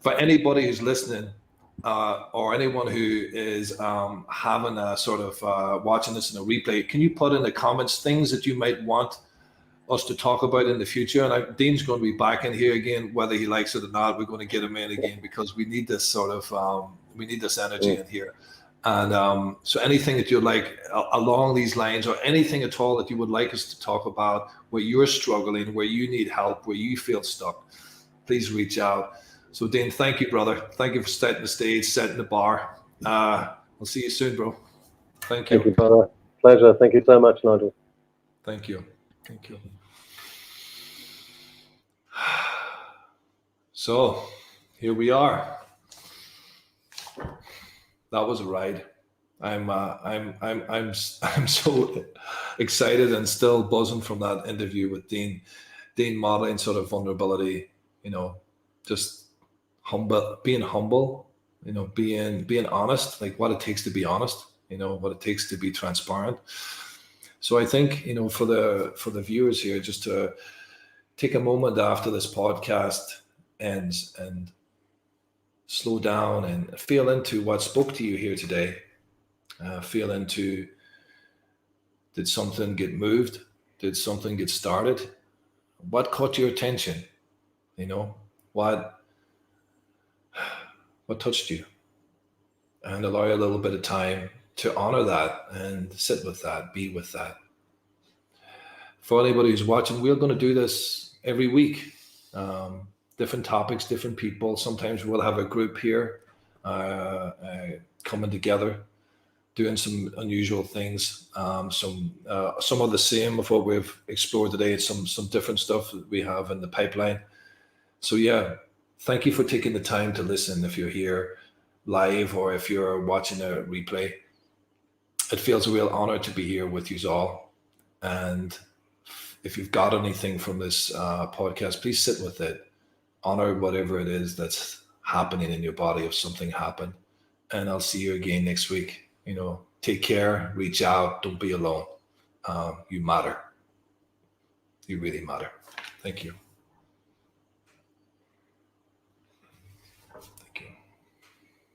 for anybody who's listening, or anyone who is having a sort of watching this in a replay, can you put in the comments things that you might want us to talk about in the future? And Dean's going to be back in here again, whether he likes it or not. We're going to get him in again because we need this sort of we need this energy in here. And so anything that you'd like along these lines, or anything at all that you would like us to talk about, where you're struggling, where you need help, where you feel stuck, please reach out. So Dean, thank you, brother. Thank you for setting the stage, setting the bar. We'll see you soon, bro. Thank you. Thank you, brother. Pleasure. Thank you so much, Nigel. Thank you. Thank you. So here we are. That was a ride. I'm so excited and still buzzing from that interview with Dean. Dean modeling sort of vulnerability, just being humble, being honest, like what it takes to be honest, what it takes to be transparent. So I think, for the viewers here, just to take a moment after this podcast ends and slow down and feel into what spoke to you here today. Feel into, did something get moved? Did something get started? What caught your attention? What touched you? And allow a little bit of time to honor that and sit with that, be with that. For anybody who's watching, we're going to do this every week. Different topics, different people. Sometimes we'll have a group here coming together, doing some unusual things. Some of the same of what we've explored today. Some different stuff that we have in the pipeline. So yeah, thank you for taking the time to listen. If you're here live or if you're watching a replay, it feels a real honor to be here with you all. And if you've got anything from this podcast, please sit with it. Honor whatever it is that's happening in your body if something happened. And I'll see you again next week. Take care, reach out, don't be alone. You matter. You really matter. Thank you.